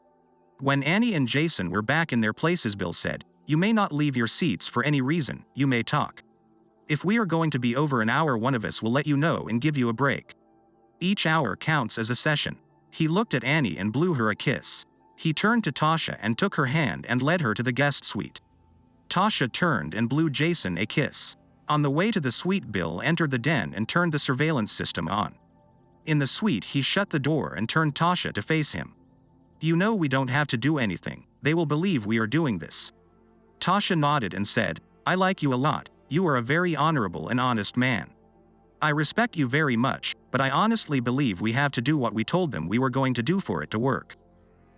When Annie and Jason were back in their places, Bill said, you may not leave your seats for any reason, you may talk. If we are going to be over an hour, one of us will let you know and give you a break. Each hour counts as a session. He looked at Annie and blew her a kiss. He turned to Tasha and took her hand and led her to the guest suite. Tasha turned and blew Jason a kiss. On the way to the suite, Bill entered the den and turned the surveillance system on. In the suite, he shut the door and turned Tasha to face him. You know we don't have to do anything. They will believe we are doing this. Tasha nodded and said, I like you a lot. You are a very honorable and honest man. I respect you very much, but I honestly believe we have to do what we told them we were going to do for it to work.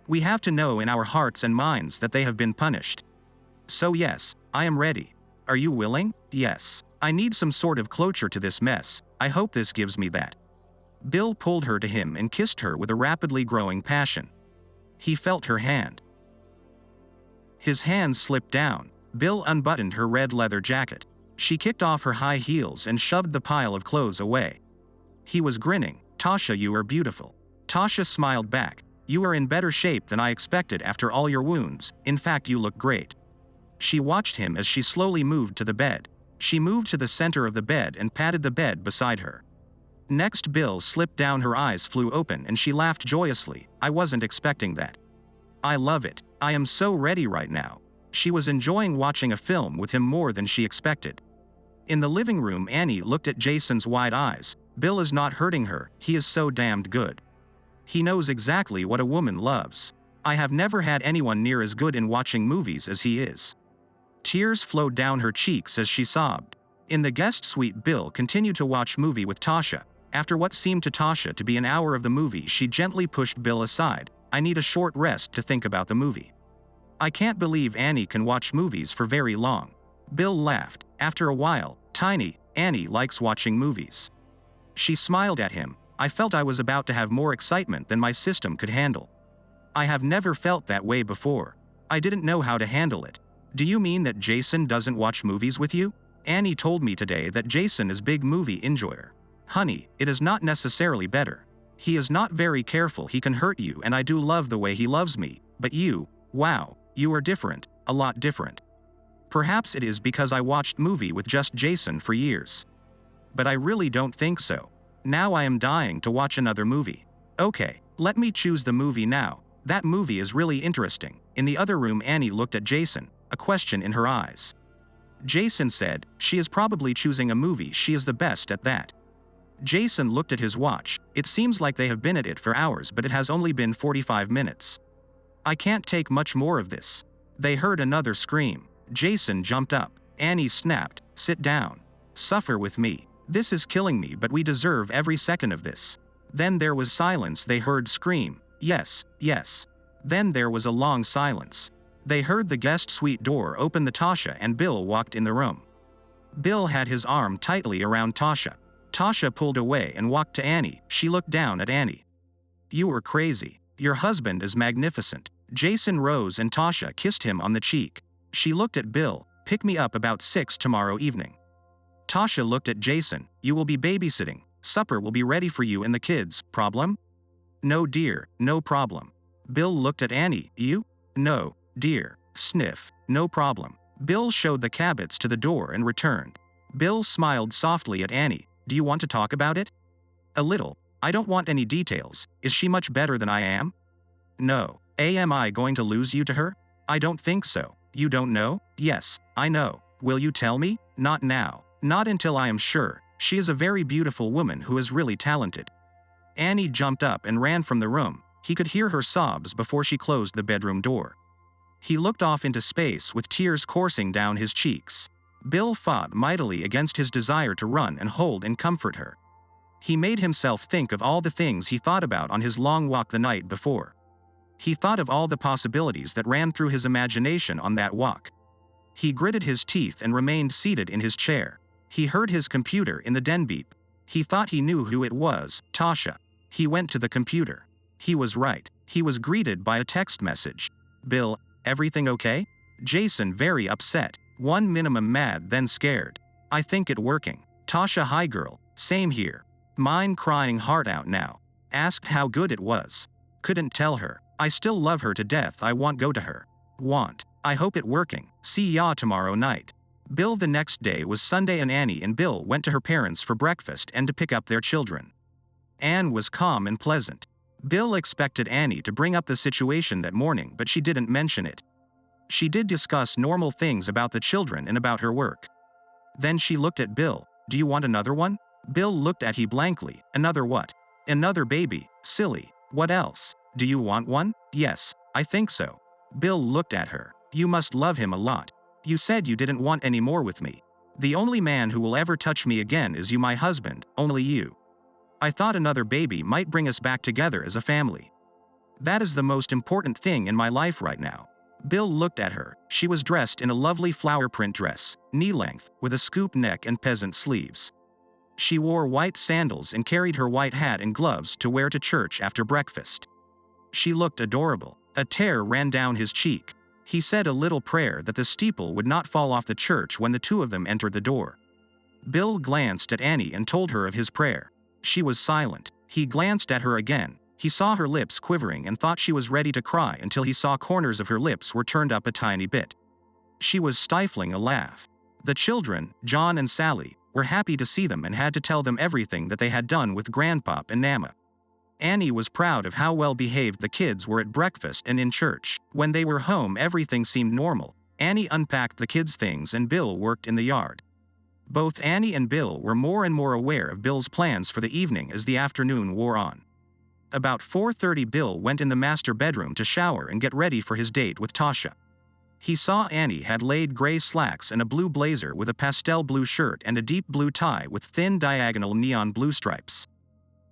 We have to know in our hearts and minds that they have been punished. So yes, I am ready. Are you willing? Yes. I need some sort of closure to this mess. I hope this gives me that. Bill pulled her to him and kissed her with a rapidly growing passion. He felt her hand. His hand slipped down. Bill unbuttoned her red leather jacket. She kicked off her high heels and shoved the pile of clothes away. He was grinning. Tasha, you are beautiful. Tasha smiled back. You are in better shape than I expected after all your wounds. In fact, you look great. She watched him as she slowly moved to the bed. She moved to the center of the bed and patted the bed beside her. Next, Bill slipped down, her eyes flew open and she laughed joyously. I wasn't expecting that. I love it. I am so ready right now. She was enjoying watching a film with him more than she expected. In the living room, Annie looked at Jason's wide eyes. Bill is not hurting her. He is so damned good. He knows exactly what a woman loves. I have never had anyone near as good in watching movies as he is. Tears flowed down her cheeks as she sobbed. In the guest suite, Bill continued to watch movie with Tasha. After what seemed to Tasha to be an hour of the movie, she gently pushed Bill aside. I need a short rest to think about the movie. I can't believe Annie can watch movies for very long. Bill laughed. After a while, Tiny, Annie likes watching movies. She smiled at him. I felt I was about to have more excitement than my system could handle. I have never felt that way before. I didn't know how to handle it. Do you mean that Jason doesn't watch movies with you? Annie told me today that Jason is big movie enjoyer. Honey, it is not necessarily better. He is not very careful, he can hurt you, and I do love the way he loves me, but you, wow, you are different, a lot different. Perhaps it is because I watched movie with just Jason for years. But I really don't think so. Now I am dying to watch another movie. Okay, let me choose the movie now. That movie is really interesting. In the other room, Annie looked at Jason, a question in her eyes. Jason said, she is probably choosing a movie, she is the best at that. Jason looked at his watch. It seems like they have been at it for hours, but it has only been 45 minutes. I can't take much more of this. They heard another scream. Jason jumped up. Annie snapped, sit down. Suffer with me. This is killing me, but we deserve every second of this. Then there was silence. They heard scream. Yes, yes. Then there was a long silence. They heard the guest suite door open. Tasha and Bill walked in the room. Bill had his arm tightly around Tasha. Tasha pulled away and walked to Annie. She looked down at Annie. You were crazy. Your husband is magnificent. Jason rose and Tasha kissed him on the cheek. She looked at Bill. Pick me up about 6 tomorrow evening. Tasha looked at Jason. You will be babysitting. Supper will be ready for you and the kids. Problem? No dear, no problem. Bill looked at Annie. You? No, dear. Sniff. No problem. Bill showed the Cabots to the door and returned. Bill smiled softly at Annie. Do you want to talk about it? A little. I don't want any details. Is she much better than I am? No. Am I going to lose you to her? I don't think so. You don't know? Yes, I know. Will you tell me? Not now. Not until I am sure. She is a very beautiful woman who is really talented. Annie jumped up and ran from the room. He could hear her sobs before she closed the bedroom door. He looked off into space with tears coursing down his cheeks. Bill fought mightily against his desire to run and hold and comfort her. He made himself think of all the things he thought about on his long walk the night before. He thought of all the possibilities that ran through his imagination on that walk. He gritted his teeth and remained seated in his chair. He heard his computer in the den beep. He thought he knew who it was, Tasha. He went to the computer. He was right. He was greeted by a text message. Bill, everything okay? Jason very upset. One minimum mad, then scared. I think it working. Tasha, hi girl. Same here. Mine crying heart out now. Asked how good it was. Couldn't tell her. I still love her to death. I want go to her. Want. I hope it working. See ya tomorrow night. Bill. The next day was Sunday and Annie and Bill went to her parents for breakfast and to pick up their children. Anne was calm and pleasant. Bill expected Annie to bring up the situation that morning, but she didn't mention it. She did discuss normal things about the children and about her work. Then she looked at Bill. Do you want another one? Bill looked at he blankly. Another what? Another baby. Silly. What else? Do you want one? Yes, I think so. Bill looked at her. You must love him a lot. You said you didn't want any more with me. The only man who will ever touch me again is you, my husband, only you. I thought another baby might bring us back together as a family. That is the most important thing in my life right now. Bill looked at her. She was dressed in a lovely flower print dress, knee-length, with a scoop neck and peasant sleeves. She wore white sandals and carried her white hat and gloves to wear to church after breakfast. She looked adorable. A tear ran down his cheek. He said a little prayer that the steeple would not fall off the church when the two of them entered the door. Bill glanced at Annie and told her of his prayer. She was silent. He glanced at her again. He saw her lips quivering and thought she was ready to cry until he saw corners of her lips were turned up a tiny bit. She was stifling a laugh. The children, John and Sally, were happy to see them and had to tell them everything that they had done with Grandpop and Nama. Annie was proud of how well behaved the kids were at breakfast and in church. When they were home, everything seemed normal. Annie unpacked the kids' things and Bill worked in the yard. Both Annie and Bill were more and more aware of Bill's plans for the evening as the afternoon wore on. About 4:30, Bill went in the master bedroom to shower and get ready for his date with Tasha. He saw Annie had laid gray slacks and a blue blazer with a pastel blue shirt and a deep blue tie with thin diagonal neon blue stripes.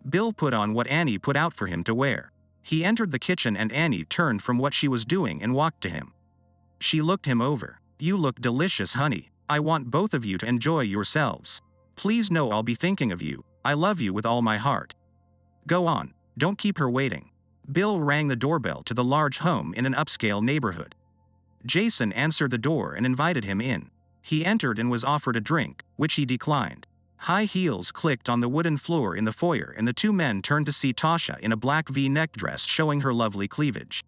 Bill put on what Annie put out for him to wear. He entered the kitchen and Annie turned from what she was doing and walked to him. She looked him over. You look delicious, honey. I want both of you to enjoy yourselves. Please know I'll be thinking of you. I love you with all my heart. Go on. Don't keep her waiting. Bill rang the doorbell to the large home in an upscale neighborhood. Jason answered the door and invited him in. He entered and was offered a drink, which he declined. High heels clicked on the wooden floor in the foyer and the two men turned to see Tasha in a black V-neck dress showing her lovely cleavage.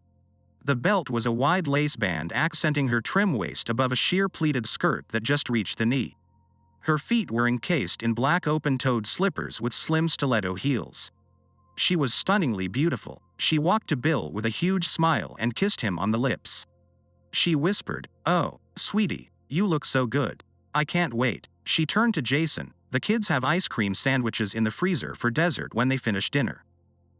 The belt was a wide lace band accenting her trim waist above a sheer pleated skirt that just reached the knee. Her feet were encased in black open-toed slippers with slim stiletto heels. She was stunningly beautiful. She walked to Bill with a huge smile and kissed him on the lips. She whispered, "Oh, sweetie, you look so good. I can't wait." She turned to Jason. "The kids have ice cream sandwiches in the freezer for dessert when they finish dinner.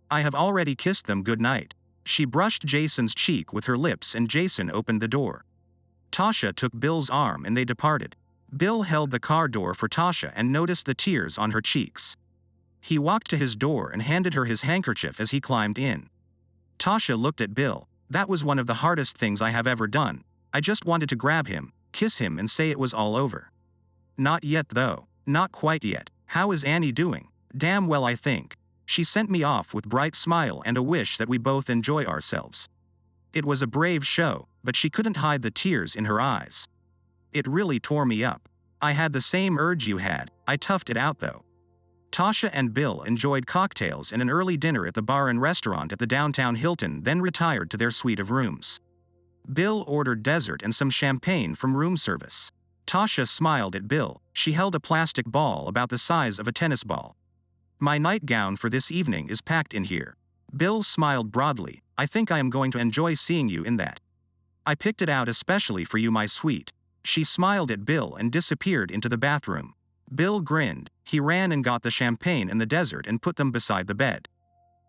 I have already kissed them good night." She brushed Jason's cheek with her lips and Jason opened the door. Tasha took Bill's arm and they departed. Bill held the car door for Tasha and noticed the tears on her cheeks. He walked to his door and handed her his handkerchief as he climbed in. Tasha looked at Bill. "That was one of the hardest things I have ever done. I just wanted to grab him, kiss him and say it was all over." "Not yet though. Not quite yet. How is Annie doing?" "Damn well, I think. She sent me off with bright smile and a wish that we both enjoy ourselves." It was a brave show, but she couldn't hide the tears in her eyes. "It really tore me up. I had the same urge you had. I toughed it out though." Tasha and Bill enjoyed cocktails and an early dinner at the bar and restaurant at the downtown Hilton, then retired to their suite of rooms. Bill ordered dessert and some champagne from room service. Tasha smiled at Bill. She held a plastic ball about the size of a tennis ball. "My nightgown for this evening is packed in here." Bill smiled broadly. "I think I am going to enjoy seeing you in that. I picked it out especially for you, my sweet." She smiled at Bill and disappeared into the bathroom. Bill grinned. He ran and got the champagne and the dessert and put them beside the bed.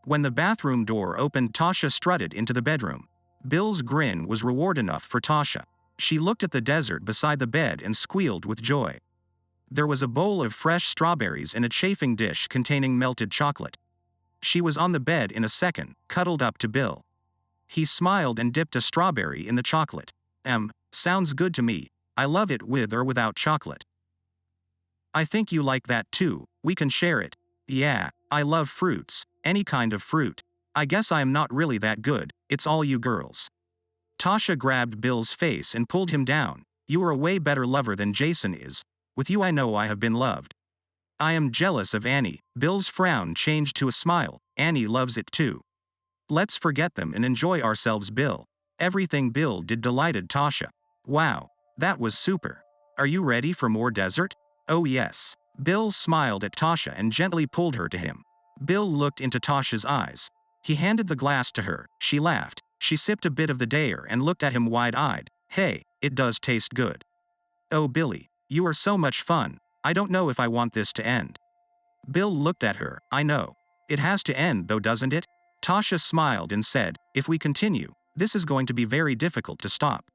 When the bathroom door opened, Tasha strutted into the bedroom. Bill's grin was reward enough for Tasha. She looked at the dessert beside the bed and squealed with joy. There was a bowl of fresh strawberries and a chafing dish containing melted chocolate. She was on the bed in a second, cuddled up to Bill. He smiled and dipped a strawberry in the chocolate. Sounds good to me. I love it with or without chocolate." "I think you like that too. We can share it." "Yeah, I love fruits, any kind of fruit. I guess I am not really that good, it's all you girls." Tasha grabbed Bill's face and pulled him down. "You are a way better lover than Jason is. With you I know I have been loved." "I am jealous of Annie." Bill's frown changed to a smile. "Annie loves it too. Let's forget them and enjoy ourselves, Bill." Everything Bill did delighted Tasha. "Wow, that was super. Are you ready for more dessert?" "Oh yes." Bill smiled at Tasha and gently pulled her to him. Bill looked into Tasha's eyes. He handed the glass to her. She laughed. She sipped a bit of the dare and looked at him wide-eyed. "Hey, it does taste good." "Oh Billy, you are so much fun. I don't know if I want this to end." Bill looked at her. "I know. It has to end though, doesn't it?" Tasha smiled and said, "If we continue, this is going to be very difficult to stop.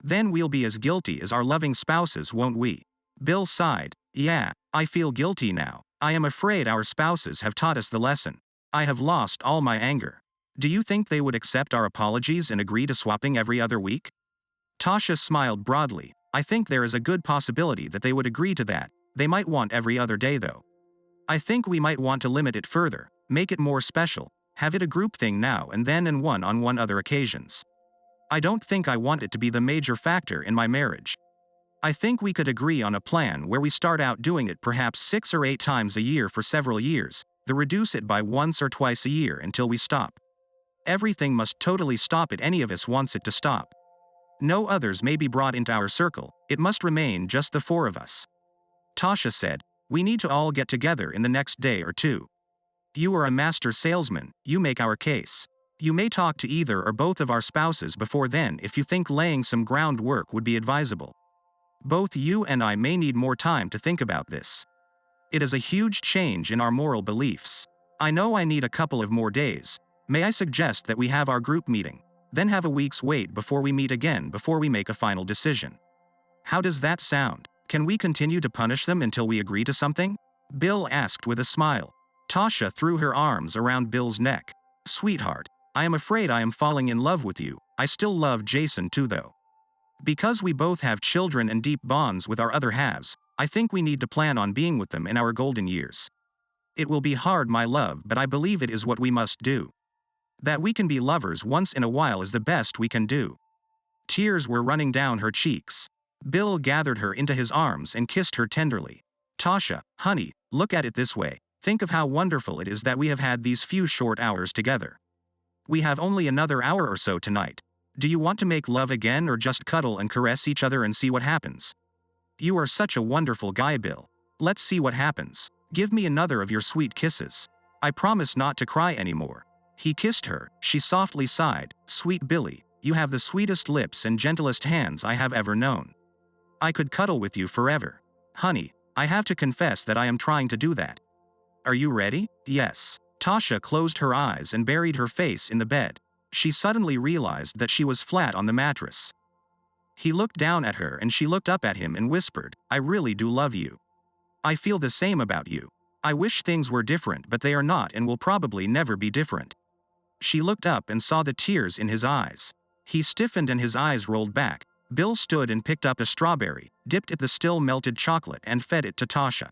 Then we'll be as guilty as our loving spouses, won't we?" Bill sighed. "Yeah, I feel guilty now. I am afraid our spouses have taught us the lesson. I have lost all my anger. Do you think they would accept our apologies and agree to swapping every other week?" Tasha smiled broadly. "I think there is a good possibility that they would agree to that. They might want every other day though. I think we might want to limit it further, make it more special, have it a group thing now and then and one-on-one other occasions. I don't think I want it to be the major factor in my marriage. I think we could agree on a plan where we start out doing it perhaps 6 or 8 times a year for several years, then reduce it by once or twice a year until we stop. Everything must totally stop if any of us wants it to stop. No others may be brought into our circle, it must remain just the 4 of us." Tasha said, "We need to all get together in the next day or 2. You are a master salesman, you make our case. You may talk to either or both of our spouses before then if you think laying some groundwork would be advisable. Both you and I may need more time to think about this. It is a huge change in our moral beliefs. I know I need a couple of more days. May I suggest that we have our group meeting, then have a week's wait before we meet again before we make a final decision. How does that sound? Can we continue to punish them until we agree to something?" Bill asked with a smile. Tasha threw her arms around Bill's neck. "Sweetheart, I am afraid I am falling in love with you. I still love Jason too though. Because we both have children and deep bonds with our other halves, I think we need to plan on being with them in our golden years. It will be hard, my love, but I believe it is what we must do. That we can be lovers once in a while is the best we can do." Tears were running down her cheeks. Bill gathered her into his arms and kissed her tenderly. Tasha, honey, look at it this way. Think of how wonderful it is that we have had these few short hours together. We have only another hour or so tonight. Do you want to make love again or just cuddle and caress each other and see what happens? You are such a wonderful guy, Bill. Let's see what happens. Give me another of your sweet kisses. I promise not to cry anymore. He kissed her. She softly sighed. Sweet Billy, you have the sweetest lips and gentlest hands I have ever known. I could cuddle with you forever. Honey, I have to confess that I am trying to do that. Are you ready? Yes. Tasha closed her eyes and buried her face in the bed. She suddenly realized that she was flat on the mattress. He looked down at her and she looked up at him and whispered, I really do love you. I feel the same about you. I wish things were different, but they are not and will probably never be different. She looked up and saw the tears in his eyes. He stiffened and his eyes rolled back. Bill stood and picked up a strawberry, dipped it in the still melted chocolate and fed it to Tasha.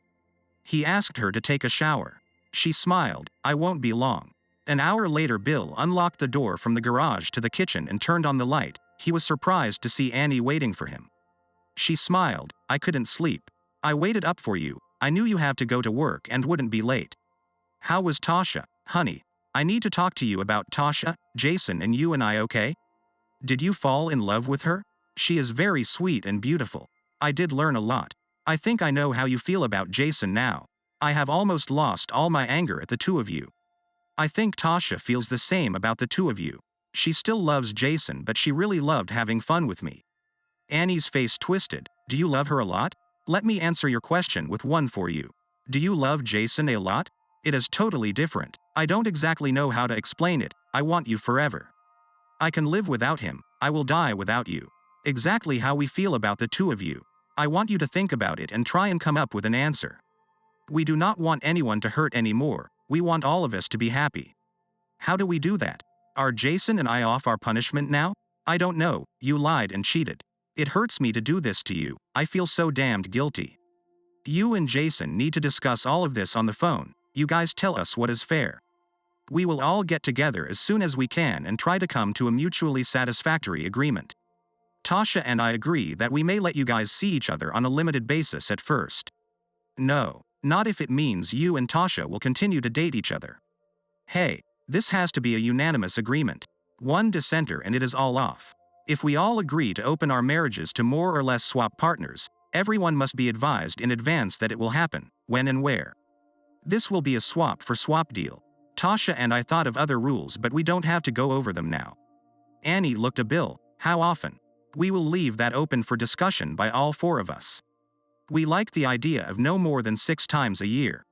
He asked her to take a shower. She smiled, I won't be long. An hour later, Bill unlocked the door from the garage to the kitchen and turned on the light. He was surprised to see Annie waiting for him. She smiled, I couldn't sleep. I waited up for you. I knew you have to go to work and wouldn't be late. How was Tasha? Honey, I need to talk to you about Tasha, Jason and you and I, okay? Did you fall in love with her? She is very sweet and beautiful. I did learn a lot. I think I know how you feel about Jason now. I have almost lost all my anger at the two of you. I think Tasha feels the same about the two of you. She still loves Jason, but she really loved having fun with me. Annie's face twisted. Do you love her a lot? Let me answer your question with one for you. Do you love Jason a lot? It is totally different. I don't exactly know how to explain it. I want you forever. I can live without him. I will die without you. Exactly how we feel about the two of you. I want you to think about it and try and come up with an answer. We do not want anyone to hurt anymore. We want all of us to be happy. How do we do that? Are Jason and I off our punishment now? I don't know. You lied and cheated. It hurts me to do this to you. I feel so damned guilty. You and Jason need to discuss all of this on the phone. You guys tell us what is fair. We will all get together as soon as we can and try to come to a mutually satisfactory agreement. Tasha and I agree that we may let you guys see each other on a limited basis at first. No, not if it means you and Tasha will continue to date each other. Hey, this has to be a unanimous agreement. One dissenter and it is all off. If we all agree to open our marriages to more or less swap partners, everyone must be advised in advance that it will happen, when and where. This will be a swap for swap deal. Tasha and I thought of other rules, but we don't have to go over them now. Annie looked at Bill. How often? We will leave that open for discussion by all four of us. We like the idea of no more than 6 times a year.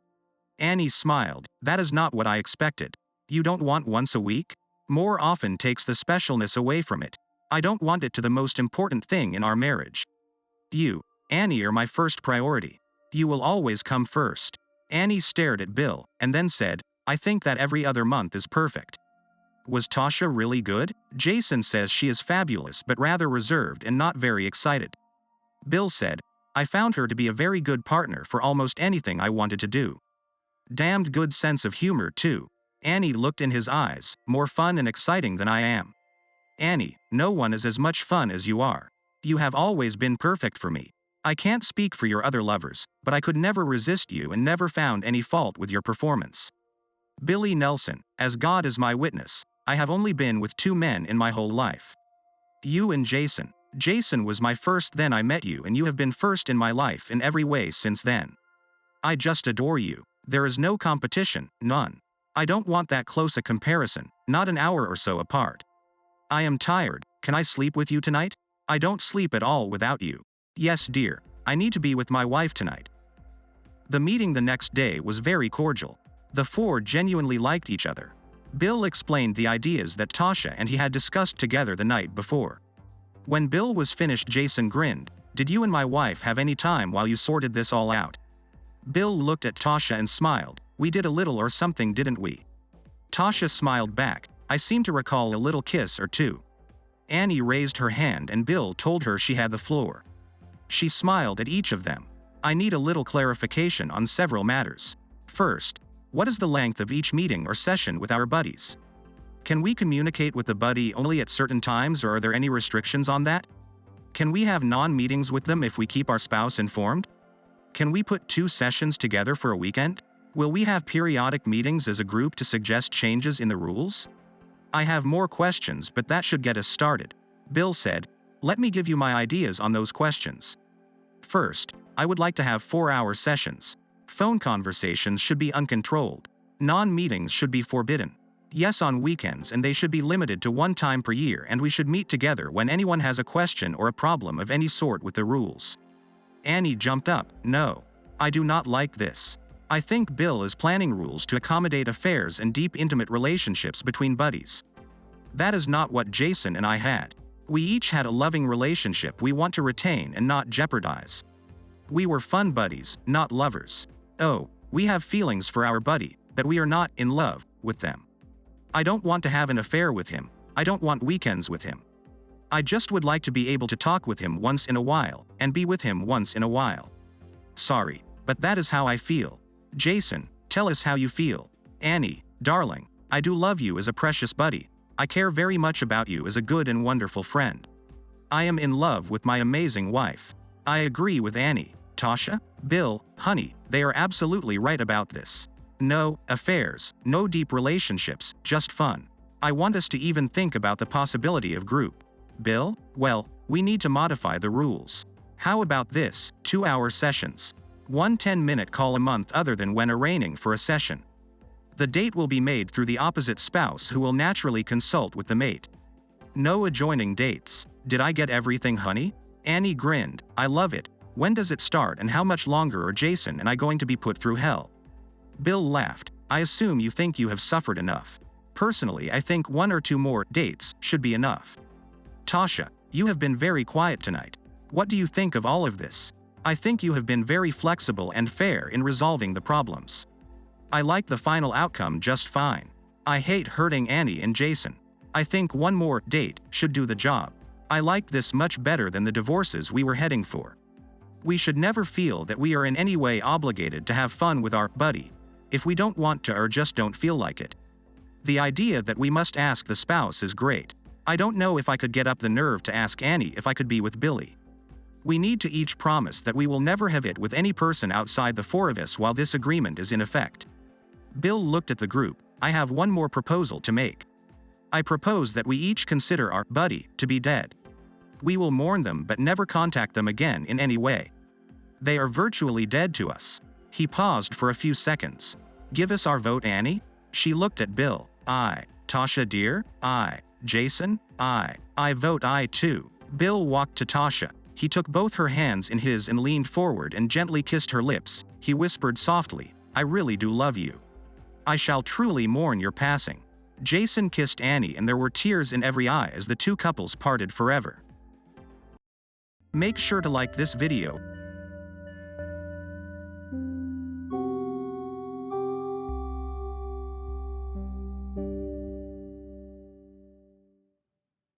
Annie smiled. That is not what I expected. You don't want once a week? More often takes the specialness away from it. I don't want it to the most important thing in our marriage. You, Annie, are my first priority. You will always come first. Annie stared at Bill, and then said, I think that every other month is perfect. Was Tasha really good? Jason says she is fabulous but rather reserved and not very excited. Bill said, I found her to be a very good partner for almost anything I wanted to do. Damned good sense of humor too. Annie looked in his eyes, more fun and exciting than I am. Annie, no one is as much fun as you are. You have always been perfect for me. I can't speak for your other lovers, but I could never resist you and never found any fault with your performance. Billy Nelson, as God is my witness, I have only been with 2 men in my whole life. You and Jason. Jason was my first, then I met you, and you have been first in my life in every way since then. I just adore you. There is no competition, none. I don't want that close a comparison, not an hour or so apart. I am tired. Can I sleep with you tonight? I don't sleep at all without you. Yes, dear. I need to be with my wife tonight. The meeting the next day was very cordial. The 4 genuinely liked each other. Bill explained the ideas that Tasha and he had discussed together the night before. When Bill was finished, Jason grinned. Did you and my wife have any time while you sorted this all out? Bill looked at Tasha and smiled. We did a little or something, didn't we? Tasha smiled back. I seem to recall a little kiss or two. Annie raised her hand and Bill told her she had the floor. She smiled at each of them. I need a little clarification on several matters. First, what is the length of each meeting or session with our buddies? Can we communicate with the buddy only at certain times, or are there any restrictions on that? Can we have non-meetings with them if we keep our spouse informed? Can we put 2 sessions together for a weekend? Will we have periodic meetings as a group to suggest changes in the rules? I have more questions, but that should get us started. Bill said, let me give you my ideas on those questions. First, I would like to have 4-hour sessions. Phone conversations should be uncontrolled. Non-meetings should be forbidden. Yes, on weekends, and they should be limited to 1 time per year, and we should meet together when anyone has a question or a problem of any sort with the rules. Annie jumped up. No. I do not like this. I think Bill is planning rules to accommodate affairs and deep intimate relationships between buddies. That is not what Jason and I had. We each had a loving relationship we want to retain and not jeopardize. We were fun buddies, not lovers. Oh, we have feelings for our buddy, but we are not in love with them. I don't want to have an affair with him. I don't want weekends with him. I just would like to be able to talk with him once in a while, and be with him once in a while. Sorry, but that is how I feel. Jason, tell us how you feel. Annie, darling, I do love you as a precious buddy. I care very much about you as a good and wonderful friend. I am in love with my amazing wife. I agree with Annie. Tasha, Bill, honey, they are absolutely right about this. No affairs, no deep relationships, just fun. I want us to even think about the possibility of group. Bill, well, we need to modify the rules. How about this, 2-hour sessions? 1 10-minute call a month other than when arranging for a session. The date will be made through the opposite spouse, who will naturally consult with the mate. No adjoining dates. Did I get everything, honey? Annie grinned. I love it. When does it start and how much longer are Jason and I going to be put through hell? Bill laughed. I assume you think you have suffered enough. Personally, I think 1 or 2 more dates should be enough. Tasha, you have been very quiet tonight. What do you think of all of this? I think you have been very flexible and fair in resolving the problems. I like the final outcome just fine. I hate hurting Annie and Jason. I think 1 more date should do the job. I like this much better than the divorces we were heading for. We should never feel that we are in any way obligated to have fun with our buddy, if we don't want to or just don't feel like it. The idea that we must ask the spouse is great. I don't know if I could get up the nerve to ask Annie if I could be with Billy. We need to each promise that we will never have it with any person outside the 4 of us while this agreement is in effect. Bill looked at the group. I have 1 more proposal to make. I propose that we each consider our buddy to be dead. We will mourn them but never contact them again in any way. They are virtually dead to us. He paused for a few seconds. Give us our vote, Annie? She looked at Bill. Aye. Tasha dear? Aye. Jason? Aye. I vote aye too. Bill walked to Tasha. He took both her hands in his and leaned forward and gently kissed her lips. He whispered softly, I really do love you. I shall truly mourn your passing. Jason kissed Annie and there were tears in every eye as the 2 couples parted forever. Make sure to like this video.